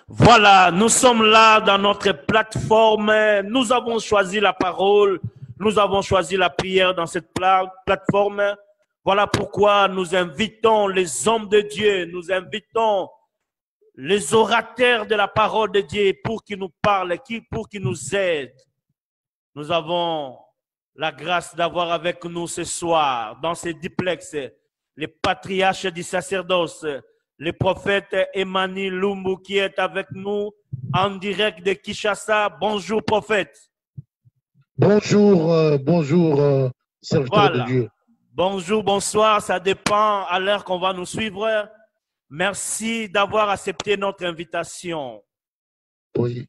Voilà, nous sommes là dans notre plateforme. Nous avons choisi la parole. Nous avons choisi la prière dans cette plateforme. Voilà pourquoi nous invitons les hommes de Dieu. Nous invitons les orateurs de la parole de Dieu pour qu'ils nous parlent, pour qu'ils nous aident. Nous avons la grâce d'avoir avec nous ce soir, dans ces duplex, les patriarches du sacerdoce, le prophète Emmanuel Lumbu qui est avec nous en direct de Kinshasa. Bonjour prophète. Bonjour, bonjour, serviteur de Dieu. Bonjour, bonsoir, ça dépend à l'heure qu'on va nous suivre. Merci d'avoir accepté notre invitation. Oui.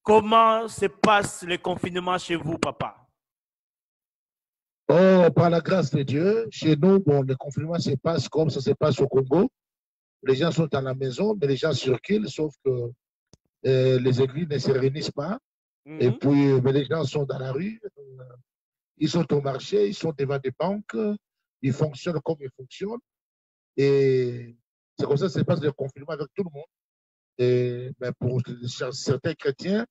Comment se passe le confinement chez vous, papa? Oh, par la grâce de Dieu, chez nous, bon, le confinement se passe comme ça se passe au Congo. Les gens sont à la maison, mais les gens circulent, sauf que les églises ne se réunissent pas. Et puis, mais les gens sont dans la rue, ils sont au marché, ils sont devant des banques, ils fonctionnent comme ils fonctionnent. Et c'est comme ça que se passe le confinement avec tout le monde. Et ben, pour certains chrétiens,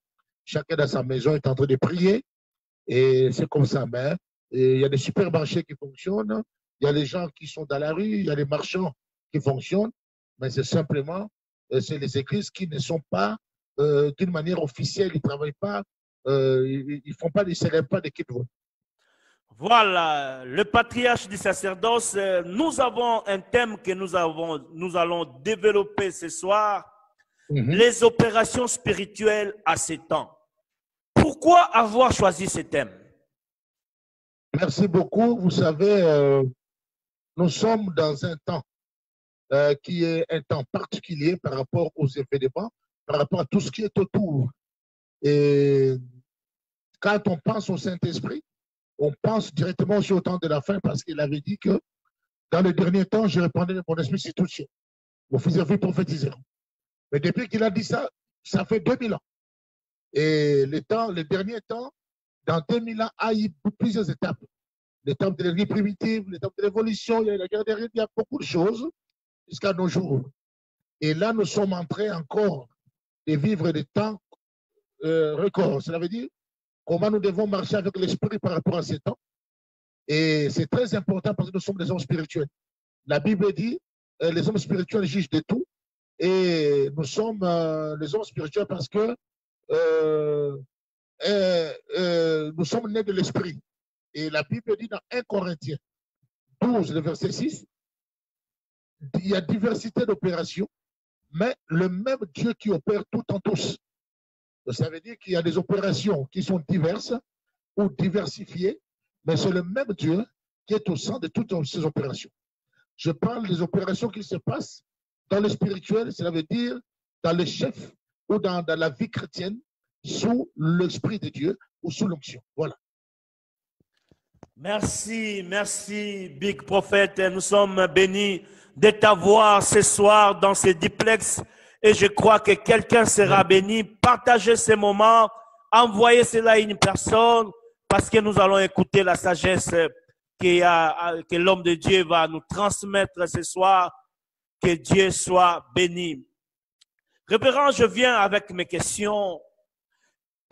chacun dans sa maison est en train de prier. Et c'est comme ça. Mais il y a des supermarchés qui fonctionnent, il y a les gens qui sont dans la rue, il y a les marchands qui fonctionnent. Mais c'est simplement, c'est les églises qui ne sont pas d'une manière officielle, ils ne travaillent pas, ils ne font pas, ils ne célèbrent pas des kitvotes. Voilà, le patriarche du sacerdoce, nous avons un thème que nous allons développer ce soir, les opérations spirituelles à ces temps. Pourquoi avoir choisi ce thème? Merci beaucoup. Vous savez, nous sommes dans un temps qui est un temps particulier par rapport aux événements, par rapport à tout ce qui est autour. Et quand on pense au Saint-Esprit, on pense directement aussi au temps de la fin parce qu'il avait dit que dans le dernier temps, je répandrai mon esprit sur toutes choses. Vos fils et filles prophétiseront. Mais depuis qu'il a dit ça, ça fait 2000 ans. Et le dernier temps, dans 2000 ans, il y a eu plusieurs étapes. L'étape de l'église primitive, l'étape de l'évolution, il y a la guerre des rites, il y a beaucoup de choses jusqu'à nos jours. Et là, nous sommes en train encore de vivre des temps records. Cela veut dire comment nous devons marcher avec l'esprit par rapport à ces temps. Et c'est très important parce que nous sommes des hommes spirituels. La Bible dit les hommes spirituels jugent de tout. Et nous sommes les hommes spirituels parce que nous sommes nés de l'esprit. Et la Bible dit dans 1 Corinthiens 12, le verset 6, il y a diversité d'opérations, mais le même Dieu qui opère tout en tous. Donc, ça veut dire qu'il y a des opérations qui sont diverses ou diversifiées, mais c'est le même Dieu qui est au centre de toutes ces opérations. Je parle des opérations qui se passent dans le spirituel, cela veut dire dans le chef ou dans la vie chrétienne, sous l'Esprit de Dieu ou sous l'onction. Voilà. Merci, merci, Big Prophète. Nous sommes bénis de t'avoir ce soir dans ces duplex et je crois que quelqu'un sera béni. Partagez ces moments, envoyez cela à une personne parce que nous allons écouter la sagesse que l'homme de Dieu va nous transmettre ce soir. Que Dieu soit béni. Révérend, je viens avec mes questions.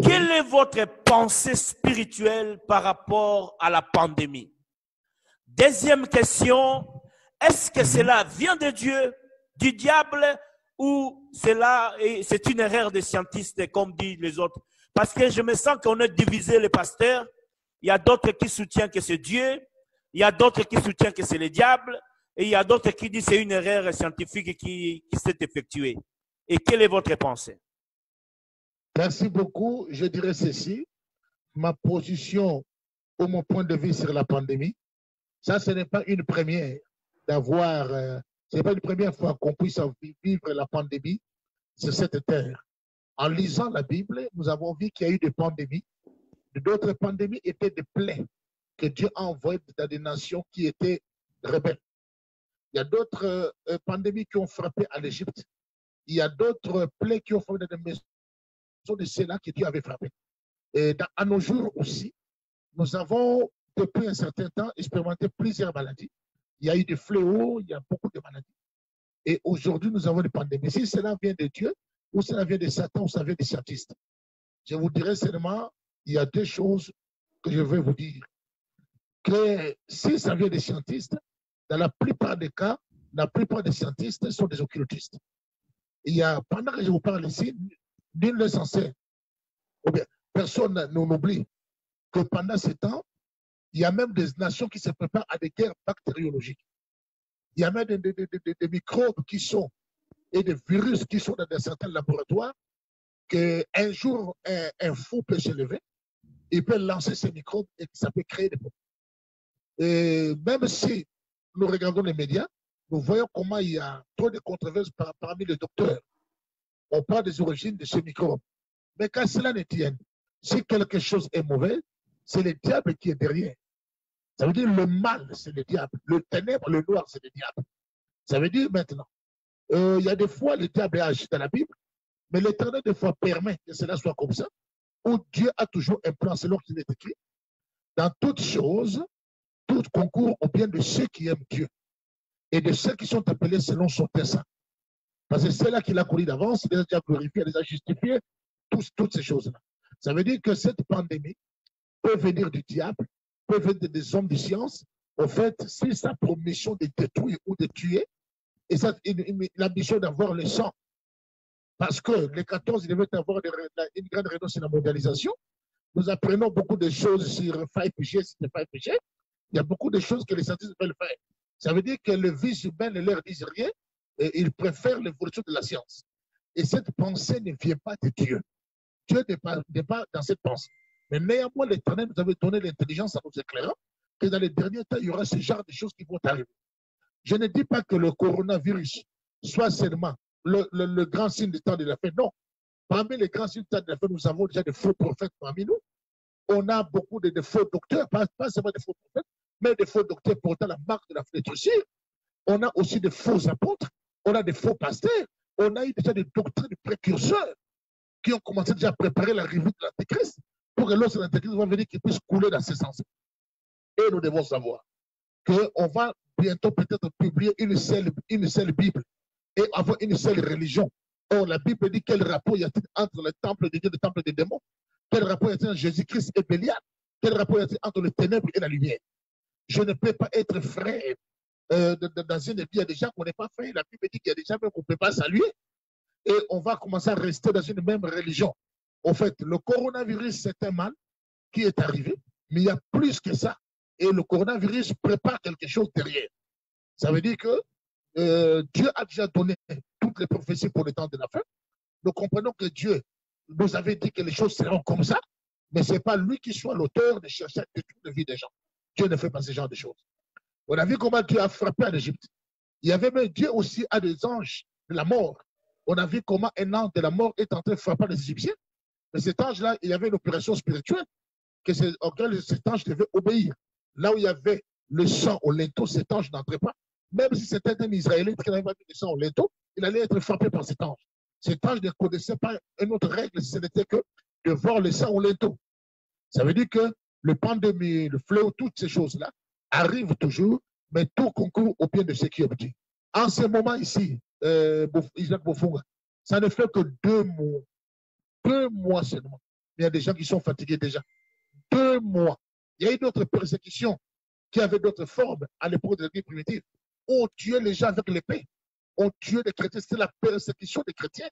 Quelle est votre pensée spirituelle par rapport à la pandémie? Deuxième question, est-ce que cela vient de Dieu, du diable, ou c'est une erreur des scientifiques, comme disent les autres? Parce que je me sens qu'on a divisé les pasteurs. Il y a d'autres qui soutiennent que c'est Dieu, il y a d'autres qui soutiennent que c'est le diable, et il y a d'autres qui disent que c'est une erreur scientifique qui s'est effectuée. Et quelle est votre pensée? Merci beaucoup. Je dirais ceci. Ma position ou mon point de vue sur la pandémie, ça, ce n'est pas une première d'avoir, ce n'est pas une première fois qu'on puisse vivre la pandémie sur cette terre. En lisant la Bible, nous avons vu qu'il y a eu des pandémies. D'autres pandémies étaient des plaies que Dieu a envoyées dans des nations qui étaient rebelles. Il y a d'autres pandémies qui ont frappé à l'Égypte. Il y a d'autres plaies qui ont frappé dans des maisons de ceux-là que Dieu avait frappé. Et à nos jours aussi, nous avons, depuis un certain temps, expérimenté plusieurs maladies. Il y a eu des fléaux, il y a beaucoup de maladies. Et aujourd'hui, nous avons des pandémies. Si cela vient de Dieu, ou ça vient de Satan, ou ça vient des scientistes. Je vous dirais seulement, il y a deux choses que je vais vous dire. Que si ça vient des scientistes, dans la plupart des cas, la plupart des scientistes sont des occultistes. Il y a, pendant que je vous parle ici, nul n'est censé, ou bien personne n'oublie que pendant ce temps, il y a même des nations qui se préparent à des guerres bactériologiques. Il y a même des microbes qui sont, et des virus qui sont dans certains laboratoires, qu'un jour, un fou peut se lever, il peut lancer ces microbes et ça peut créer des problèmes. Et même si nous regardons les médias, nous voyons comment il y a trop de controverses parmi les docteurs. On parle des origines de ces microbes. Mais quand cela ne tienne, si quelque chose est mauvais, c'est le diable qui est derrière. Ça veut dire le mal, c'est le diable. Le ténèbre, le noir, c'est le diable. Ça veut dire maintenant, il y a des fois, le diable agit dans la Bible, mais l'Éternel, des fois, permet que cela soit comme ça, où Dieu a toujours un plan selon qu'il est écrit. Dans toutes choses, tout concourt au bien de ceux qui aiment Dieu et de ceux qui sont appelés selon son dessein. Parce que c'est là qu'il a connu d'avance, il les a déjà glorifiés, il les a justifiés, toutes ces choses-là. Ça veut dire que cette pandémie peut venir du diable, peut venir des hommes de science. En fait, c'est sa promission de détruire ou de tuer, et l'ambition d'avoir le sang. Parce que les 14, il devait avoir une grande réunion sur la mondialisation. Nous apprenons beaucoup de choses sur 5G, sur 5G. Il y a beaucoup de choses que les scientifiques veulent faire. Ça veut dire que le vice humain ne leur dit rien, et ils préfèrent l'évolution de la science. Et cette pensée ne vient pas de Dieu. Dieu n'est pas dans cette pensée. Mais néanmoins, l'Éternel nous avait donné l'intelligence à nous éclairant que dans les derniers temps, il y aura ce genre de choses qui vont arriver. Je ne dis pas que le coronavirus soit seulement le grand signe du temps de la fin. Non. Parmi les grands signes du temps de la fin, nous avons déjà des faux prophètes parmi nous. On a beaucoup de faux docteurs, pas seulement des faux prophètes, mais des faux docteurs portant la marque de la flétrissure. On a aussi des faux apôtres, on a des faux pasteurs, on a eu déjà des doctrines de précurseurs qui ont commencé déjà à préparer l'arrivée de l'Antéchrist pour que lorsque l'Antéchrist va venir, qu'il puisse couler dans ses sens. Et nous devons savoir qu'on va bientôt peut-être publier une seule Bible et avoir une seule religion. Or, la Bible dit quel rapport y a-t-il entre le temple de Dieu et le temple des démons? Quel rapport y a-t-il entre Jésus-Christ et Bélial? Quel rapport y a-t-il entre les ténèbres et la lumière? Je ne peux pas être frère dans une vie. Il y a des gens qu'on n'est pas frère. La Bible dit qu'il y a des gens qu'on ne peut pas saluer. Et on va commencer à rester dans une même religion. En fait, le coronavirus, c'est un mal qui est arrivé, mais il y a plus que ça. Et le coronavirus prépare quelque chose derrière. Ça veut dire que Dieu a déjà donné toutes les prophéties pour le temps de la fin. Nous comprenons que Dieu nous avait dit que les choses seront comme ça, mais ce n'est pas lui qui soit l'auteur de chercher à détruire la vie des gens. Dieu ne fait pas ce genre de choses. On a vu comment Dieu a frappé en Égypte. Il y avait même Dieu aussi a des anges de la mort. On a vu comment un ange de la mort est en train de frapper les Égyptiens. Mais cet ange-là, il y avait une opération spirituelle auquel cet ange devait obéir. Là où il y avait le sang au linteau, cet ange n'entrait pas. Même si c'était un Israélite qui n'avait pas mis le sang au linteau, il allait être frappé par cet ange. Cet ange ne connaissait pas une autre règle, ce n'était que de voir le sang au linteau. Ça veut dire que le pandémie, le fléau, toutes ces choses-là arrivent toujours, mais tout concourt au bien de ceux qui obtiennent. En ce moment ici, Isaac Bofunga, ça ne fait que 2 mois. 2 mois seulement. Il y a des gens qui sont fatigués déjà. 2 mois. Il y a eu d'autres persécutions qui avaient d'autres formes à l'époque de la vie primitive. On tuait les gens avec l'épée. On tuait les chrétiens. C'était la persécution des chrétiens.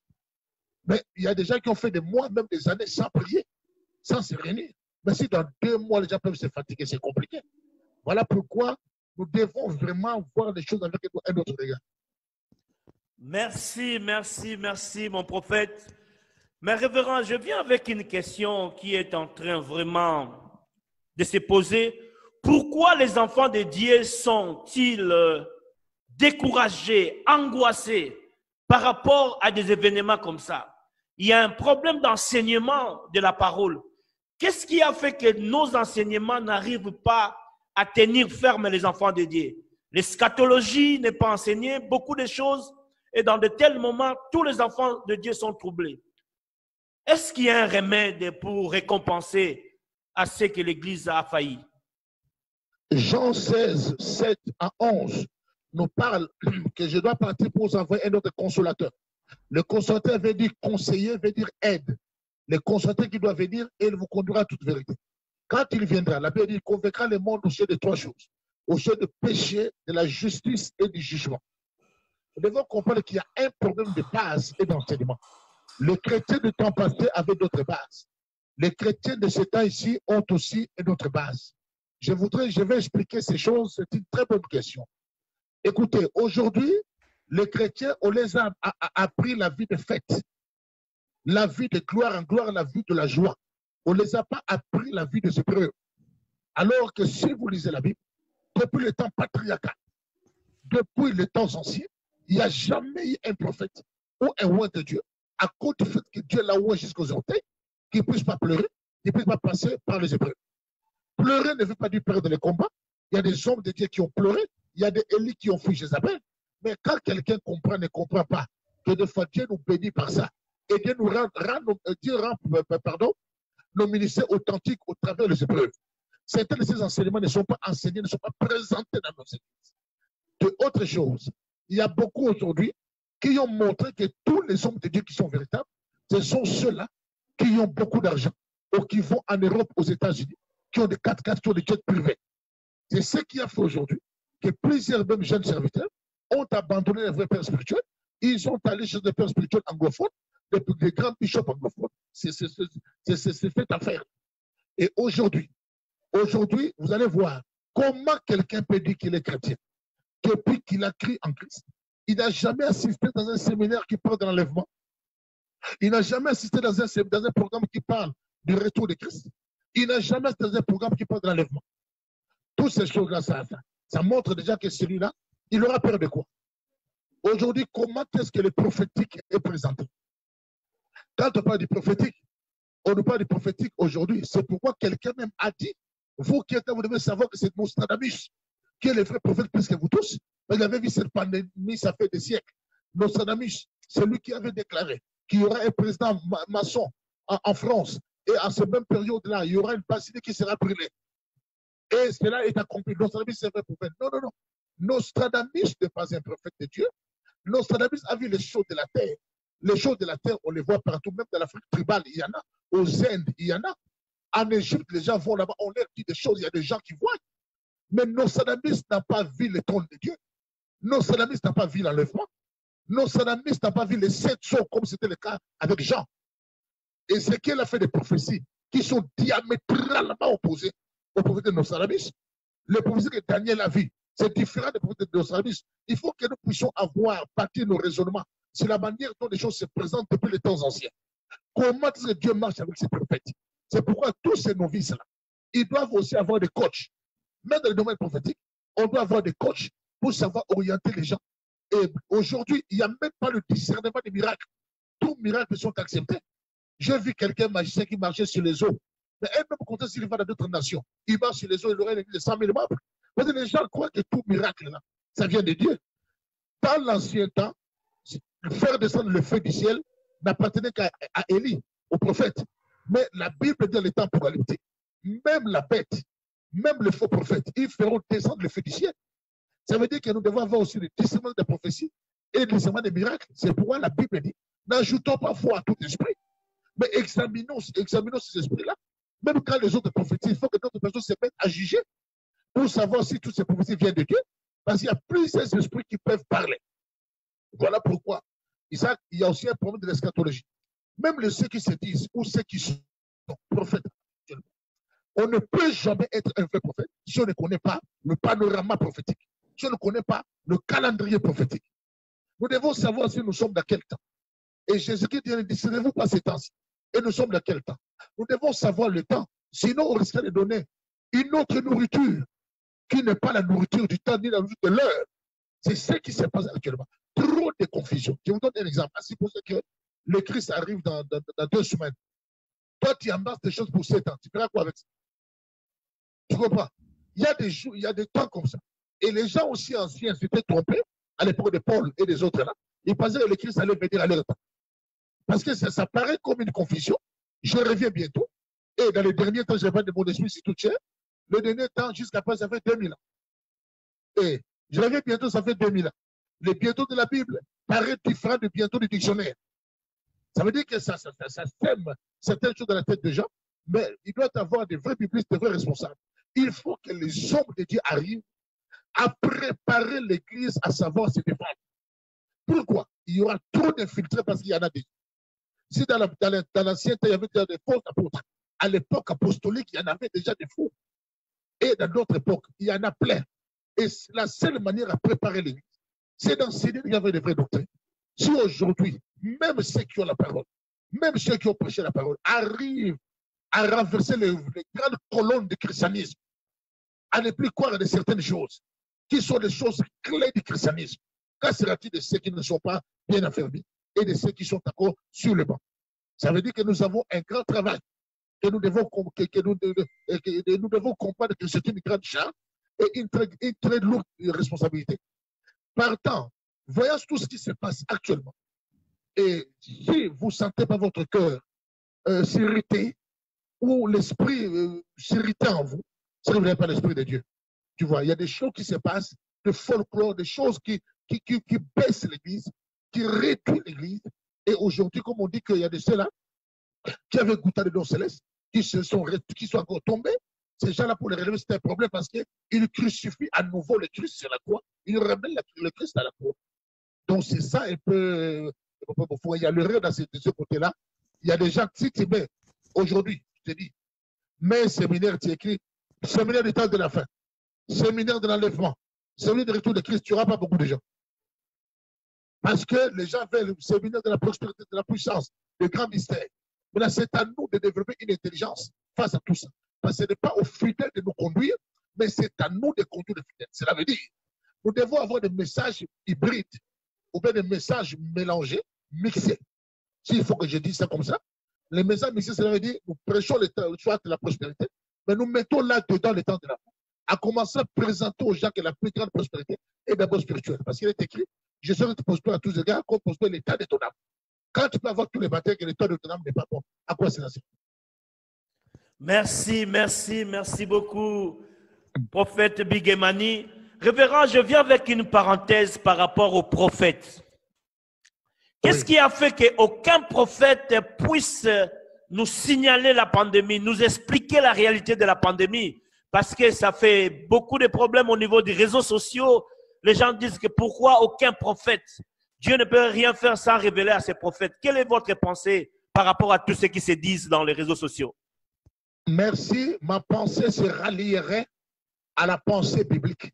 Mais il y a des gens qui ont fait des mois, même des années, sans prier, sans se réunir. Mais si dans 2 mois, les gens peuvent se fatiguer, c'est compliqué. Voilà pourquoi nous devons vraiment voir les choses avec un autre regard. Merci, merci, merci, mon prophète. Mais révérend, je viens avec une question qui est en train vraiment de se poser. Pourquoi les enfants de Dieu sont-ils découragés, angoissés par rapport à des événements comme ça? Il y a un problème d'enseignement de la parole. Qu'est-ce qui a fait que nos enseignements n'arrivent pas à tenir ferme les enfants de Dieu? L'eschatologie n'est pas enseignée, beaucoup de choses, et dans de tels moments, tous les enfants de Dieu sont troublés. Est-ce qu'il y a un remède pour récompenser à ce que l'Église a failli? Jean 16, 7 à 11 nous parle que je dois partir pour vous envoyer un autre consolateur. Le consolateur veut dire conseiller, veut dire aide. Le consolateur qui doit venir et il vous conduira à toute vérité. Quand il viendra, la Bible dit qu'il convaincra le monde au sujet de trois choses. Au sujet du péché, de la justice et du jugement. Nous devons comprendre qu'il y a un problème de base et d'enseignement. Les chrétiens de temps passé avaient d'autres bases. Les chrétiens de ce temps ici ont aussi une autre base. Je vais expliquer ces choses, c'est une très bonne question. Écoutez, aujourd'hui, les chrétiens, on les a appris la vie de fête, la vie de gloire en gloire, la vie de la joie. On ne les a pas appris la vie de ce épreuve. Alors que si vous lisez la Bible, depuis le temps patriarcal, depuis les temps anciens, il n'y a jamais eu un prophète ou un roi de Dieu, à cause du fait que Dieu l'a oué jusqu'aux orteils, qui ne puisse pas pleurer, qui ne puisse pas passer par les épreuves. Pleurer ne veut pas dire perdre les combats. Il y a des hommes de Dieu qui ont pleuré, il y a des Élis qui ont fui Jézabel. Mais quand quelqu'un comprend, ne comprend pas, que des fois Dieu nous bénit par ça, et Dieu nous rend nos ministères authentiques au travers des épreuves. Certains de ces enseignements ne sont pas enseignés, ne sont pas présentés dans nos églises. De autres choses, il y a beaucoup aujourd'hui qui ont montré que tous les hommes de Dieu qui sont véritables, ce sont ceux-là qui ont beaucoup d'argent ou qui vont en Europe, aux États-Unis, qui ont des 4x4, qui ont des jets privés. C'est ce qui a fait aujourd'hui que plusieurs même jeunes serviteurs ont abandonné les vrais pères spirituels. Ils sont allés chez des pères spirituels anglophones, des grands bishops anglophones. C'est cette affaire. Et aujourd'hui, vous allez voir comment quelqu'un peut dire qu'il est chrétien depuis qu'il a cru en Christ. Il n'a jamais assisté dans un séminaire qui parle de l'enlèvement. Il n'a jamais assisté dans un programme qui parle du retour de Christ. Il n'a jamais assisté dans un programme qui parle de l'enlèvement. Toutes ces choses-là, ça montre déjà que celui-là, il aura peur de quoi? Aujourd'hui, comment est-ce que le prophétique est présenté? Quand on parle du prophétique, on nous parle du prophétique aujourd'hui. C'est pourquoi quelqu'un même a dit, vous qui êtes là, vous devez savoir que c'est Nostradamus qui est le vrai prophète plus que vous tous. Mais il avait vu cette pandémie, ça fait des siècles. Nostradamus, c'est lui qui avait déclaré qu'il y aurait un président maçon en France. Et à cette même période-là, il y aura une basilique qui sera brûlée. Et cela est accompli. Nostradamus, c'est un vrai prophète. Non, non, non. Nostradamus n'est pas un prophète de Dieu. Nostradamus a vu les choses de la terre. Les choses de la terre, on les voit partout, même dans l'Afrique tribale, il y en a. Aux Indes, il y en a. En Égypte, les gens vont là-bas, on leur dit des choses, il y a des gens qui voient. Mais Nostradamus n'a pas vu le trône de Dieu. Nostradamus n'a pas vu l'enlèvement. Nostradamus n'a pas vu les 7 sceaux, comme c'était le cas avec Jean. Et c'est qu'il a fait des prophéties qui sont diamétralement opposées aux prophéties de Nostradamus. Les prophéties que Daniel a vues, c'est différent des prophéties de Nostradamus. Il faut que nous puissions bâtir nos raisonnements sur la manière dont les choses se présentent depuis les temps anciens. Comment est-ce que Dieu marche avec ses prophètes? C'est pourquoi tous ces novices-là, ils doivent aussi avoir des coachs. Même dans le domaine prophétique, on doit avoir des coachs pour savoir orienter les gens. Et aujourd'hui, il n'y a même pas le discernement des miracles. Tous les miracles sont acceptés. J'ai vu quelqu'un magicien qui marchait sur les eaux. Mais un homme compte s'il va dans d'autres nations. Il marche sur les eaux, il aurait l'église de 100 000 membres. Parce que les gens croient que tout miracle, là, ça vient de Dieu. Dans l'ancien temps, faire descendre le feu du ciel n'appartenait qu'à Élie, au prophète. Mais la Bible dit dans les temps apocalyptiques, même la bête, même les faux prophètes, ils feront descendre le feu du ciel. Ça veut dire que nous devons avoir aussi le discernement des prophéties et le discernement des miracles. C'est pourquoi la Bible dit, n'ajoutons pas foi à tout esprit, mais examinons ces esprits-là. Même quand les autres prophéties, il faut que notre personne se mette à juger pour savoir si toutes ces prophéties viennent de Dieu. Parce qu'il y a plusieurs esprits qui peuvent parler. Voilà pourquoi. Isaac, il y a aussi un problème de l'eschatologie. Même ceux qui se disent ou ceux qui sont prophètes, on ne peut jamais être un vrai prophète si on ne connaît pas le panorama prophétique, si on ne connaît pas le calendrier prophétique. Nous devons savoir si nous sommes dans quel temps. Et Jésus-Christ dit, ne discernez-vous pas ces temps-ci. Et nous sommes dans quel temps? Nous devons savoir le temps. Sinon, on risquerait de donner une autre nourriture qui n'est pas la nourriture du temps ni la nourriture de l'heure. C'est ce qui se passe actuellement. Trop de confusion. Je vous donne un exemple. Supposez que le Christ arrive dans 2 semaines. Toi, tu embrasses des choses pour 7 ans. Tu feras quoi avec ça? Tu comprends? Il y a des jours, il y a des temps comme ça. Et les gens aussi anciens s'étaient trompés à l'époque de Paul et des autres là. Ils pensaient que le Christ allait venir à leur temps. Parce que ça paraît comme une confusion. Je reviens bientôt. Et dans les derniers temps, je vais de mon esprit si tout cher. Le dernier temps, jusqu'à présent, ça fait 2000 ans. Et je reviens bientôt, ça fait 2000 ans. Le bientôt de la Bible paraît différent du bientôt du dictionnaire. Ça veut dire que ça sème certaines choses dans la tête des gens, mais il doit y avoir des vrais biblistes, des vrais responsables. Il faut que les hommes de Dieu arrivent à préparer l'Église à savoir se défendre. Pourquoi? Il y aura trop d'infiltrés parce qu'il y en a des. Si dans l'ancien temps, il y avait déjà des faux apôtres, à l'époque apostolique, il y en avait déjà des faux. Et dans d'autres époques, il y en a plein. Et la seule manière à préparer l'Église, c'est d'enseigner qu'il y avait des vraies doctrines. Si aujourd'hui, même ceux qui ont la parole, même ceux qui ont prêché la parole, arrivent à renverser les grandes colonnes du christianisme, à ne plus croire de certaines choses, qui sont des choses clés du christianisme, qu'en sera-t-il de ceux qui ne sont pas bien affermis et de ceux qui sont encore sur le banc? Ça veut dire que nous avons un grand travail, que nous devons comprendre que c'est une grande charge et une très lourde responsabilité. Partant, voyons tout ce qui se passe actuellement. Et si vous ne sentez pas votre cœur s'irriter ou l'esprit s'irriter en vous, ce n'est pas l'esprit de Dieu. Tu vois, il y a des choses qui se passent, de folklore, des choses qui baissent l'Église, qui réduisent l'Église. Et aujourd'hui, comme on dit qu'il y a de ceux-là qui avaient goûté des dons célestes, qui sont encore tombés, ces gens-là, pour les relever, c'est un problème parce qu'ils crucifient à nouveau le Christ sur la croix. Ils ramènent le Christ à la croix. Donc, c'est ça un peu. Il y a l'erreur de ce côté-là. Il y a des gens, si tu mets, aujourd'hui, je te dis, mets un séminaire, tu écris, séminaire du temps de la fin, séminaire de l'enlèvement, séminaire de retour de Christ, tu n'auras pas beaucoup de gens. Parce que les gens veulent le séminaire de la prospérité, de la puissance, de grands mystères. Mais là, c'est à nous de développer une intelligence face à tout ça. Parce que ce n'est pas aux fidèles de nous conduire, mais c'est à nous de conduire les fidèles. Cela veut dire, nous devons avoir des messages hybrides ou bien des messages mélangés, mixés. S'il faut que je dise ça comme ça, les messages mixés, cela veut dire, nous prêchons le choix de la prospérité, mais nous mettons là-dedans le temps de la foi. À commencer à présenter aux gens que la plus grande prospérité est d'abord spirituelle. Parce qu'il est écrit, je serai prospère à tous les gars, comme prospère l'état de ton âme. Quand tu peux avoir tous les batailles que l'état de ton âme n'est pas bon, à quoi ça sert? Merci beaucoup, prophète Bigemani. Révérend, je viens avec une parenthèse par rapport aux prophètes. Qu'est-ce qui a fait qu'aucun prophète puisse nous signaler la pandémie, nous expliquer la réalité de la pandémie? Parce que ça fait beaucoup de problèmes au niveau des réseaux sociaux. Les gens disent que pourquoi aucun prophète? Dieu ne peut rien faire sans révéler à ses prophètes. Quelle est votre pensée par rapport à tout ce qui se dit dans les réseaux sociaux? Merci. Ma pensée se rallierait à la pensée biblique.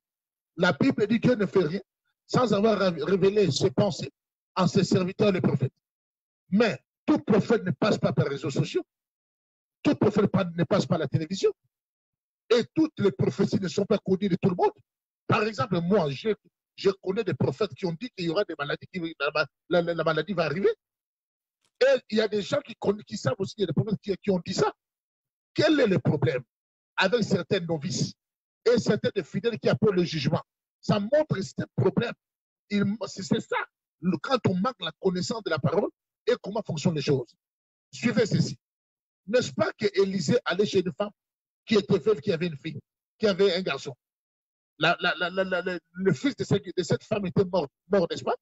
La Bible dit que Dieu ne fait rien sans avoir révélé ses pensées en ses serviteurs les prophètes. Mais tout prophète ne passe pas par les réseaux sociaux. Tout prophète ne passe pas par la télévision. Et toutes les prophéties ne sont pas connues de tout le monde. Par exemple, moi, je connais des prophètes qui ont dit qu'il y aura des maladies, la maladie va arriver. Et il y a des gens qui savent aussi qu'il y a des prophètes qui ont dit ça. Quel est le problème avec certains novices et certains fidèles qui appellent le jugement? Ça montre que c'est un problème. C'est ça, quand on manque la connaissance de la parole et comment fonctionnent les choses. Suivez ceci. N'est-ce pas qu'Élisée allait chez une femme qui était veuve, qui avait une fille, qui avait un garçon? Le fils de cette femme était mort, n'est-ce pas?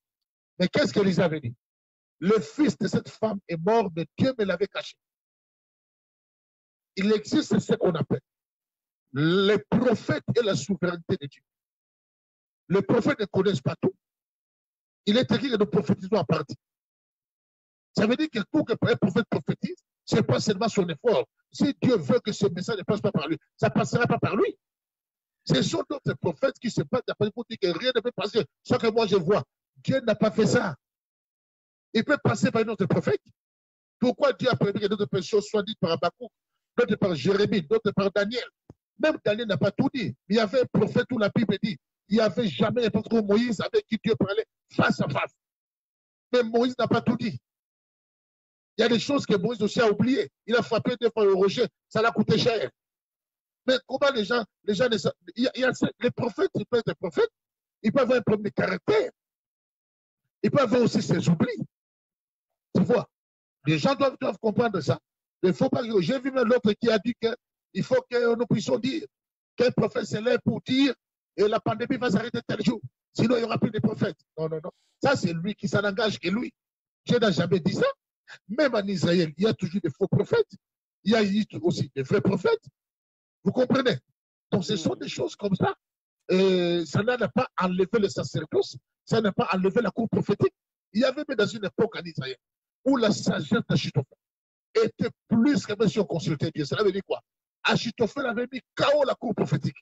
Mais qu'est-ce qu'Élisée avait dit? Le fils de cette femme est mort, mais Dieu me l'avait caché. Il existe ce qu'on appelle les prophètes et la souveraineté de Dieu. Les prophètes ne connaissent pas tout. Il est écrit que nous prophétisons à partir. Ça veut dire que pour qu'un prophète prophétise, ce n'est pas seulement son effort. Si Dieu veut que ce message ne passe pas par lui, ça ne passera pas par lui. Ce sont d'autres prophètes qui se battent pour dire que rien ne peut passer. Ce que moi je vois, Dieu n'a pas fait ça. Il peut passer par un autre prophète. Pourquoi Dieu a prévu que d'autres choses soient dites par Habakkuk, d'autres par Jérémie, d'autres par Daniel? Même Daniel n'a pas tout dit. Il y avait un prophète où la Bible dit, il n'y avait jamais un prophète Moïse avec qui Dieu parlait face à face. Mais Moïse n'a pas tout dit. Il y a des choses que Moïse aussi a oubliées. Il a frappé deux fois le rocher, ça l'a coûté cher. Mais comment les gens les prophètes, ils peuvent être prophètes, ils peuvent avoir un problème de caractère. Ils peuvent avoir aussi ses oublis. Tu vois, les gens doivent comprendre ça. Il faut pas. J'ai vu même l'autre qui a dit qu'il faut que nous puissions dire qu'un prophète s'élève pour dire et la pandémie va s'arrêter tel jour. Sinon, il n'y aura plus de prophètes. Non, non, non. Ça, c'est lui qui s'en engage que lui. Dieu n'a jamais dit ça. Même en Israël, il y a toujours des faux prophètes. Il y a aussi des vrais prophètes. Vous comprenez? Donc, ce sont des choses comme ça. Ça n'a pas enlevé le sacerdoce. Ça n'a pas enlevé la cour prophétique. Il y avait même dans une époque en Israël où la sagesse d'Achitophel était plus que même si on consultait Dieu. Ça veut dire quoi? Achitophel avait mis KO la cour prophétique.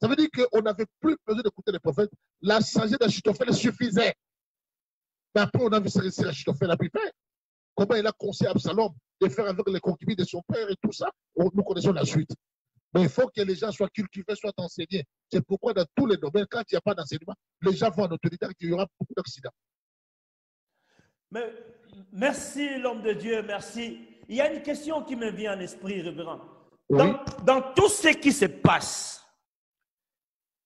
Ça veut dire qu'on n'avait plus besoin d'écouter les prophètes. La sagesse d'Achitophel suffisait. Mais après, on a vu ce Achitophel a pu faire. Comment il a conseillé à Absalom de faire avec les concubines de son père et tout ça. Nous connaissons la suite. Mais il faut que les gens soient cultivés, soient enseignés. C'est pourquoi dans tous les domaines, quand il n'y a pas d'enseignement, les gens vont en autorité et il y aura beaucoup d'accidents. Mais merci l'homme de Dieu, merci. Il y a une question qui me vient à l'esprit, révérend. Oui. Dans tout ce qui se passe,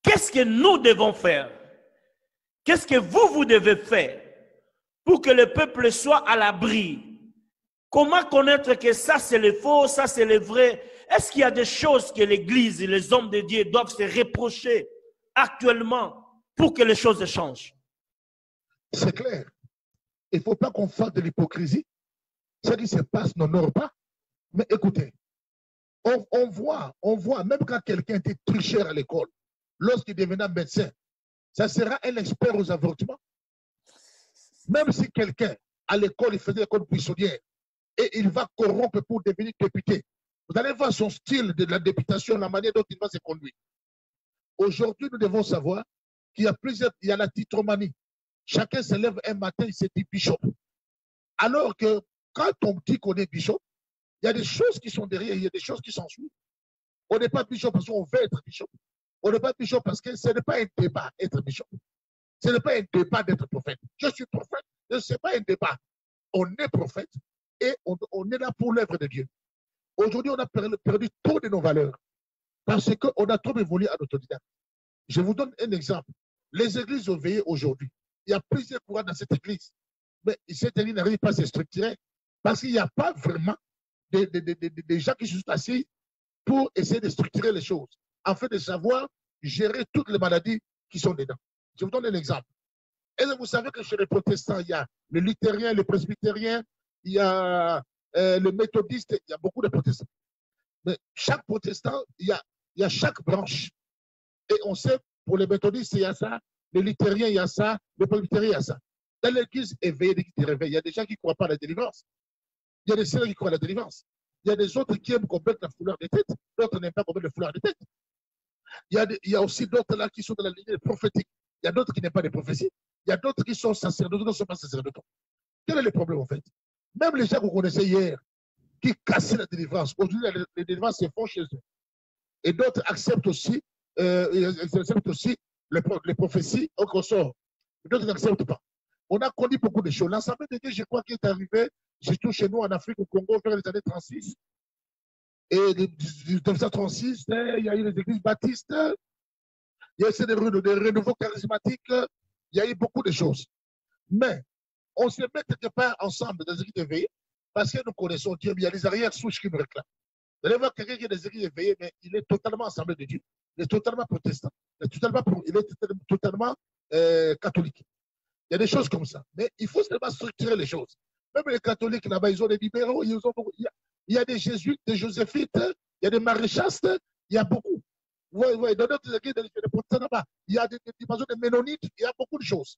qu'est-ce que nous devons faire? Qu'est-ce que vous devez faire pour que le peuple soit à l'abri? Comment connaître que ça c'est le faux, ça c'est le vrai? Est-ce qu'il y a des choses que l'Église et les hommes de Dieu doivent se reprocher actuellement pour que les choses changent? C'est clair. Il ne faut pas qu'on fasse de l'hypocrisie. Ce qui se passe n'honore pas. Mais écoutez, on voit, même quand quelqu'un était tricheur à l'école, lorsqu'il devenait médecin, ça sera un expert aux avortements. Même si quelqu'un, à l'école, il faisait l'école buissonnière et il va corrompre pour devenir député, vous allez voir son style de la députation, la manière dont il va se conduire. Aujourd'hui, nous devons savoir qu'il y a il y a la titromanie. Chacun se lève un matin, il se dit bishop. Alors que quand on dit qu'on est bishop, il y a des choses qui sont derrière, il y a des choses qui s'en suivent. On n'est pas bishop parce qu'on veut être bishop. On n'est pas bishop parce que ce n'est pas un débat être bishop. Ce n'est pas un débat d'être prophète. Je suis prophète, ce n'est pas un débat. On est prophète et on est là pour l'œuvre de Dieu. Aujourd'hui, on a perdu trop de nos valeurs parce qu'on a trop évolué à l'autodidacte. Je vous donne un exemple. Les églises ont veillé aujourd'hui. Il y a plusieurs courants dans cette église. Mais cette église n'arrive pas à se structurer parce qu'il n'y a pas vraiment des gens qui se sont assis pour essayer de structurer les choses, afin de savoir gérer toutes les maladies qui sont dedans. Je vous donne un exemple. Est-ce que vous savez que chez les protestants, il y a le luthérien, le presbytérien, il y a le méthodiste, il y a beaucoup de protestants. Mais chaque protestant, il y a chaque branche. Et on sait, pour les méthodistes, il y a ça, les luthériens, il y a ça, le presbytérien, il y a ça. Dans l'église éveillée, qui te réveille, il y a des gens qui ne croient pas à la délivrance. Il y a des sœurs qui croient à la délivrance. Il y a des autres qui aiment qu'on mette la foulard de tête, d'autres n'aiment pas qu'on mette le foulard de tête. Il y a aussi d'autres là qui sont dans la lignée prophétique. Il y a d'autres qui n'aiment pas les prophéties. Il y a d'autres qui sont sacerdotes, d'autres ne sont pas sacerdotes. Quel est le problème en fait? Même les gens que vous connaissez hier, qui cassaient la délivrance, aujourd'hui les délivrances se font chez eux. Et d'autres acceptent aussi, les prophéties au ressort. D'autres n'acceptent pas. On a connu beaucoup de choses. L'Assemblée de Dieu, je crois, qui est arrivé, surtout chez nous en Afrique, au Congo, vers les années 36. Et en 1936, il y a eu les églises baptistes, il y a eu des renouveaux charismatiques, il y a eu beaucoup de choses. Mais on se met quelque part ensemble dans les églises éveillées parce que nous connaissons Dieu, mais il y a les arrière-souches qui nous réclament. Vous allez voir quelqu'un qui est dans les églises éveillées, mais il est totalement Assemblée de Dieu. Il est totalement protestant. Il est totalement catholique. Il y a des choses comme ça. Mais il faut seulement structurer les choses. Même les catholiques là-bas, ils ont des libéraux, il y a des jésuites, des joséphites, il y a des maréchastes, il y a beaucoup. Oui, dans d'autres églises, des protestants là-bas, il y a des ménonites, il y a beaucoup de choses.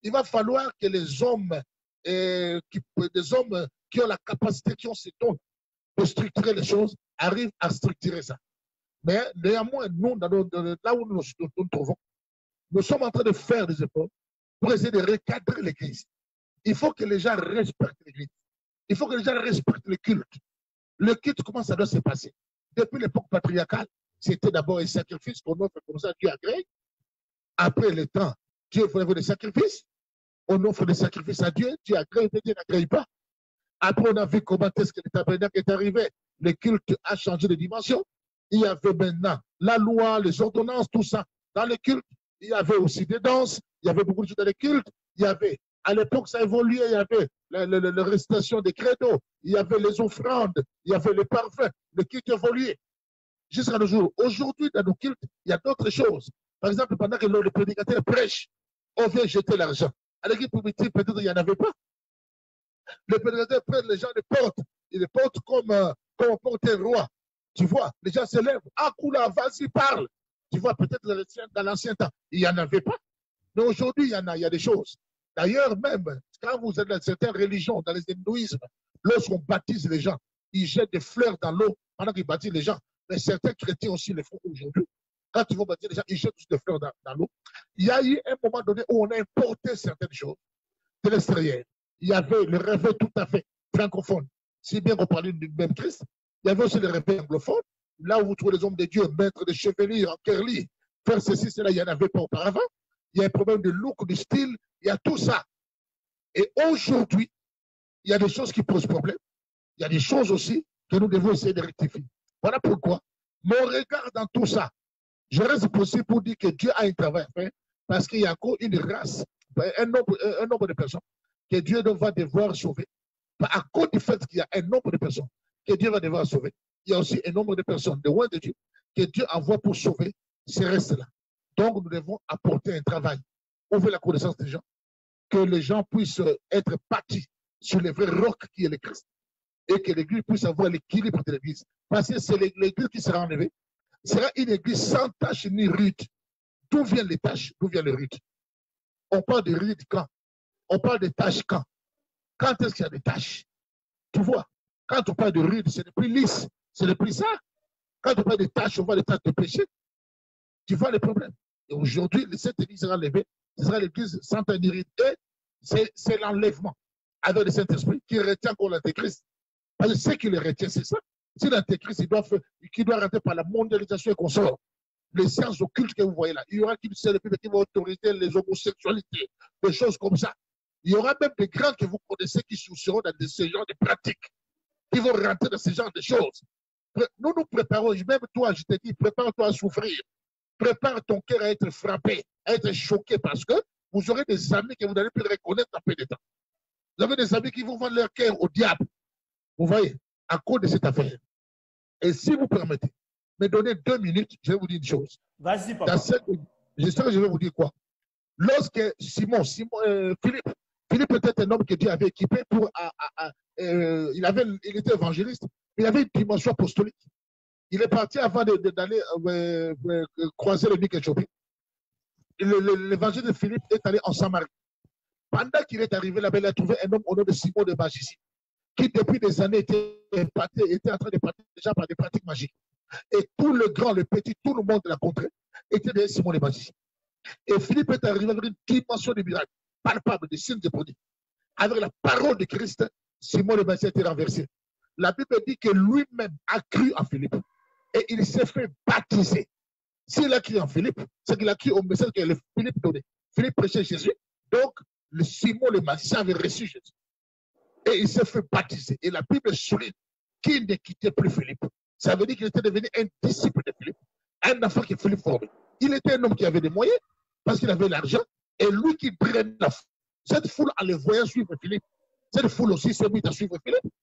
Il va falloir que les hommes, qui ont la capacité, qui ont ce don de structurer les choses, arrivent à structurer ça. Mais néanmoins, nous, là où nous nous trouvons, nous sommes en train de faire des efforts pour essayer de recadrer l'Église. Il faut que les gens respectent l'Église. Il faut que les gens respectent le culte. Le culte, comment ça doit se passer? Depuis l'époque patriarcale, c'était d'abord un sacrifice qu'on offre comme ça, Dieu agrée. Après le temps, Dieu fait des sacrifices. On offre des sacrifices à Dieu, Dieu agrée, Dieu n'agrée pas. Après, on a vu comment est-ce que le tabernacle est arrivé. Le culte a changé de dimension. Il y avait maintenant la loi, les ordonnances, tout ça. Dans le culte, il y avait aussi des danses, il y avait beaucoup de choses dans le culte. Il y avait, à l'époque, ça évoluait, il y avait la récitation des credos, il y avait les offrandes, il y avait les parfums. Le culte évoluait jusqu'à nos jours. Aujourd'hui, dans nos cultes, il y a d'autres choses. Par exemple, pendant que le prédicateur prêche, on vient jeter l'argent. À l'église primitive, peut-être il n'y en avait pas. Le prédicateur prête, les gens les portent. Il les porte comme on porte un roi. Tu vois, les gens se lèvent. Ah, Koula, vas-y, parle. Tu vois, peut-être dans l'ancien temps, il n'y en avait pas. Mais aujourd'hui, il y a des choses. D'ailleurs, même quand vous êtes dans certaines religions, dans les hindouismes, lorsqu'on baptise les gens, ils jettent des fleurs dans l'eau pendant qu'ils baptisent les gens. Mais certains chrétiens aussi le font aujourd'hui. Quand ils vont baptiser les gens, ils jettent tous des fleurs dans l'eau. Il y a eu un moment donné où on a importé certaines choses de l'extérieur. Il y avait le réveil tout à fait francophone. Si bien qu'on parlait du même Christ, il y avait aussi le réveil anglophone. Là où vous trouvez les hommes de Dieu, mettre des chevelures en curly, faire ceci, cela, il n'y en avait pas auparavant. Il y a un problème de look, de style, il y a tout ça. Et aujourd'hui, il y a des choses qui posent problème. Il y a des choses aussi que nous devons essayer de rectifier. Voilà pourquoi mon regard dans tout ça, je reste possible pour dire que Dieu a un travail à faire parce qu'il y a encore une race, un nombre de personnes que Dieu va devoir sauver. À cause du fait qu'il y a un nombre de personnes que Dieu va devoir sauver, il y a aussi un nombre de personnes de loin de Dieu que Dieu envoie pour sauver ces restes-là. Donc, nous devons apporter un travail, ouvrir la connaissance des gens, que les gens puissent être bâtis sur le vrai roc qui est le Christ et que l'Église puisse avoir l'équilibre de l'Église. Parce que c'est l'Église qui sera enlevée. Ce sera une Église sans tache ni ride. D'où viennent les taches? D'où vient le ride? On parle de ride quand? On parle de taches quand? Quand est-ce qu'il y a des taches? Tu vois, quand on parle de ride, c'est le plus lisse, c'est le plus ça. Quand on parle de taches, on voit des taches de péché. Tu vois les problèmes. Et aujourd'hui, cette église sera levée, ce sera l'église sans ride. Et c'est l'enlèvement avec le Saint-Esprit qui retient encore l'Antéchrist. Parce que ce qui le retient, c'est ça. Si l'Antéchrist, il doit rentrer par la mondialisation et qu'on sort, les sciences occultes que vous voyez là, il y aura qu'une seule qui va autoriser les homosexualités, des choses comme ça. Il y aura même des grands que vous connaissez qui seront dans ce genre de pratiques, qui vont rentrer dans ce genre de choses. Nous nous préparons, même toi, je te dis, prépare-toi à souffrir. Prépare ton cœur à être frappé, à être choqué, parce que vous aurez des amis que vous n'allez plus reconnaître en peu de temps. Vous avez des amis qui vont vendre leur cœur au diable. Vous voyez, à cause de cette affaire. Et si vous permettez, me donner 2 minutes, je vais vous dire une chose. Vas-y, papa. J'espère que je vais vous dire quoi. Lorsque Philippe était un homme que Dieu avait équipé pour. Il était évangéliste, mais il avait une dimension apostolique. Il est parti avant d'aller croiser le Éthiopie. L'évangile de Philippe est allé en Samarie. Pendant qu'il est arrivé là-bas, il a trouvé un homme au nom de Simon de Magicien, qui depuis des années était en train de pratiquer déjà par des pratiques magiques. Et tout le grand, le petit, tout le monde de la contrée était derrière Simon le Magicien. Et Philippe est arrivé avec une dimension de miracle, palpable, de signes de prodiges. Avec la parole de Christ, Simon le Magicien était renversé. La Bible dit que lui-même a cru en Philippe. Et il s'est fait baptiser. S'il a cru en Philippe, c'est qu'il a cru au message que Philippe donnait. Philippe prêchait Jésus. Donc, Simon le Magicien avait reçu Jésus. Et il s'est fait baptiser. Et la Bible souligne qu'il ne quittait plus Philippe. Ça veut dire qu'il était devenu un disciple de Philippe. Un enfant que Philippe formait. Il était un homme qui avait des moyens parce qu'il avait l'argent. Et lui qui drainait la foule. Cette foule allait voyant suivre Philippe. Cette foule aussi s'est mise à suivre Philippe.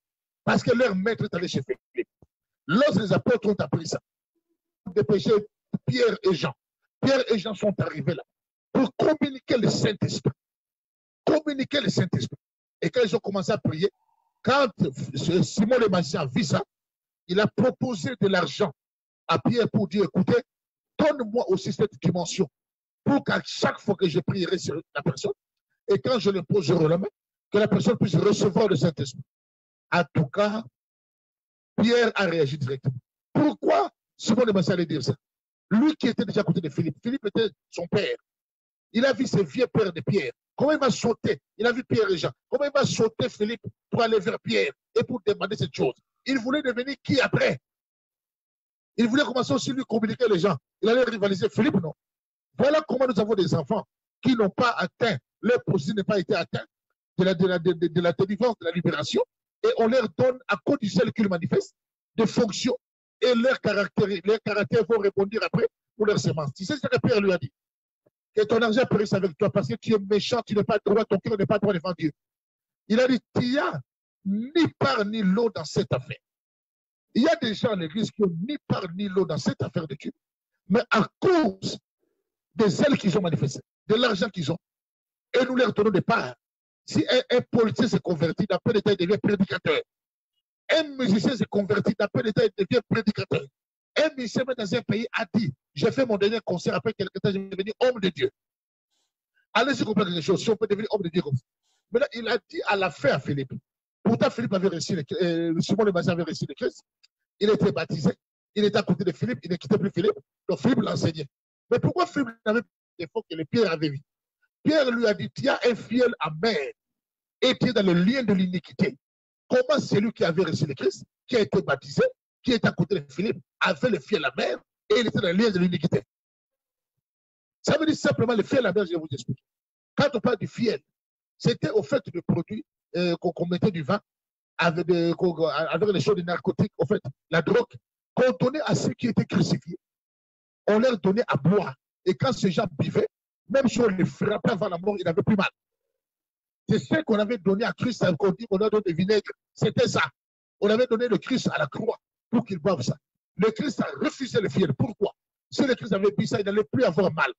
Parce que leur maître est allé chez Philippe. Lorsque les apôtres ont appris ça, dépêché Pierre et Jean. Pierre et Jean sont arrivés là pour communiquer le Saint-Esprit. Communiquer le Saint-Esprit. Et quand ils ont commencé à prier, quand Simon le Magicien a vu ça, il a proposé de l'argent à Pierre pour dire, écoutez, donne-moi aussi cette dimension pour qu'à chaque fois que je prierai sur la personne, et quand je le pose sur la main, que la personne puisse recevoir le Saint-Esprit. En tout cas, Pierre a réagi directement. Pourquoi Simon le Magicien allait dire ça? Lui qui était déjà à côté de Philippe. Philippe était son père. Il a vu ses vieux pères de Pierre. Comment il va sauter? Il a vu Pierre et Jean. Comment il va sauter Philippe pour aller vers Pierre et pour demander cette chose? Il voulait devenir qui après? Il voulait commencer aussi à lui communiquer les gens. Il allait rivaliser Philippe, non? Voilà comment nous avons des enfants qui n'ont pas atteint, leur processus n'a pas été atteint de la délivrance, de la libération, et on leur donne, à cause du seul qu'ils manifestent, des fonctions, et leurs caractères vont répondre après pour leur semence. Tu sais ce que Pierre lui a dit? Que ton argent périsse avec toi parce que tu es méchant, tu n'es pas droit, ton cœur n'est pas droit devant Dieu. Il a dit, il n'y a ni part ni l'eau dans cette affaire. Il y a des gens à l'église qui n'ont ni part ni l'eau dans cette affaire de Dieu. Mais à cause des ailes qu'ils ont manifestées, de l'argent qu'ils ont, et nous leur donnons des parts. Si un policier se convertit, dans peu d'état, il devient prédicateur. Un musicien se convertit, dans peu d'état, il devient prédicateur. Un musicien dans un pays a dit, j'ai fait mon dernier concert, après quelques temps, je vais devenir homme de Dieu. Allez-y comprendre quelque chose, si on peut devenir homme de Dieu comme ça. Mais là, il a dit à la fin à Philippe. Pourtant, Philippe avait reçu, Simon le Matin avait reçu le Christ. Il était baptisé. Il était à côté de Philippe. Il ne quittait plus Philippe. Donc, Philippe l'enseignait. Mais pourquoi Philippe n'avait pas d'effort que les Pierre avait vu? Pierre lui a dit, tu as un fiel amer et tu es dans le lien de l'iniquité. Comment celui qui avait reçu le Christ, qui a été baptisé, qui est à côté de Philippe, avait le fiel amer et il était dans le lien de l'iniquité? Ça veut dire simplement le fiel amer, je vais vous expliquer. Quand on parle du fiel, c'était au fait de produits qu'on mettait du vin avec les choses de narcotiques, au fait, la drogue, qu'on donnait à ceux qui étaient crucifiés. On leur donnait à boire. Et quand ces gens buvaient, même si on les frappait avant la mort, ils n'avaient plus mal. C'est ce qu'on avait donné à Christ, qu'on dit qu'on a donné du vinaigre. C'était ça. On avait donné le Christ à la croix pour qu'il boive ça. Le Christ a refusé le fiel. Pourquoi? Si le Christ avait bu ça, il n'allait plus avoir mal.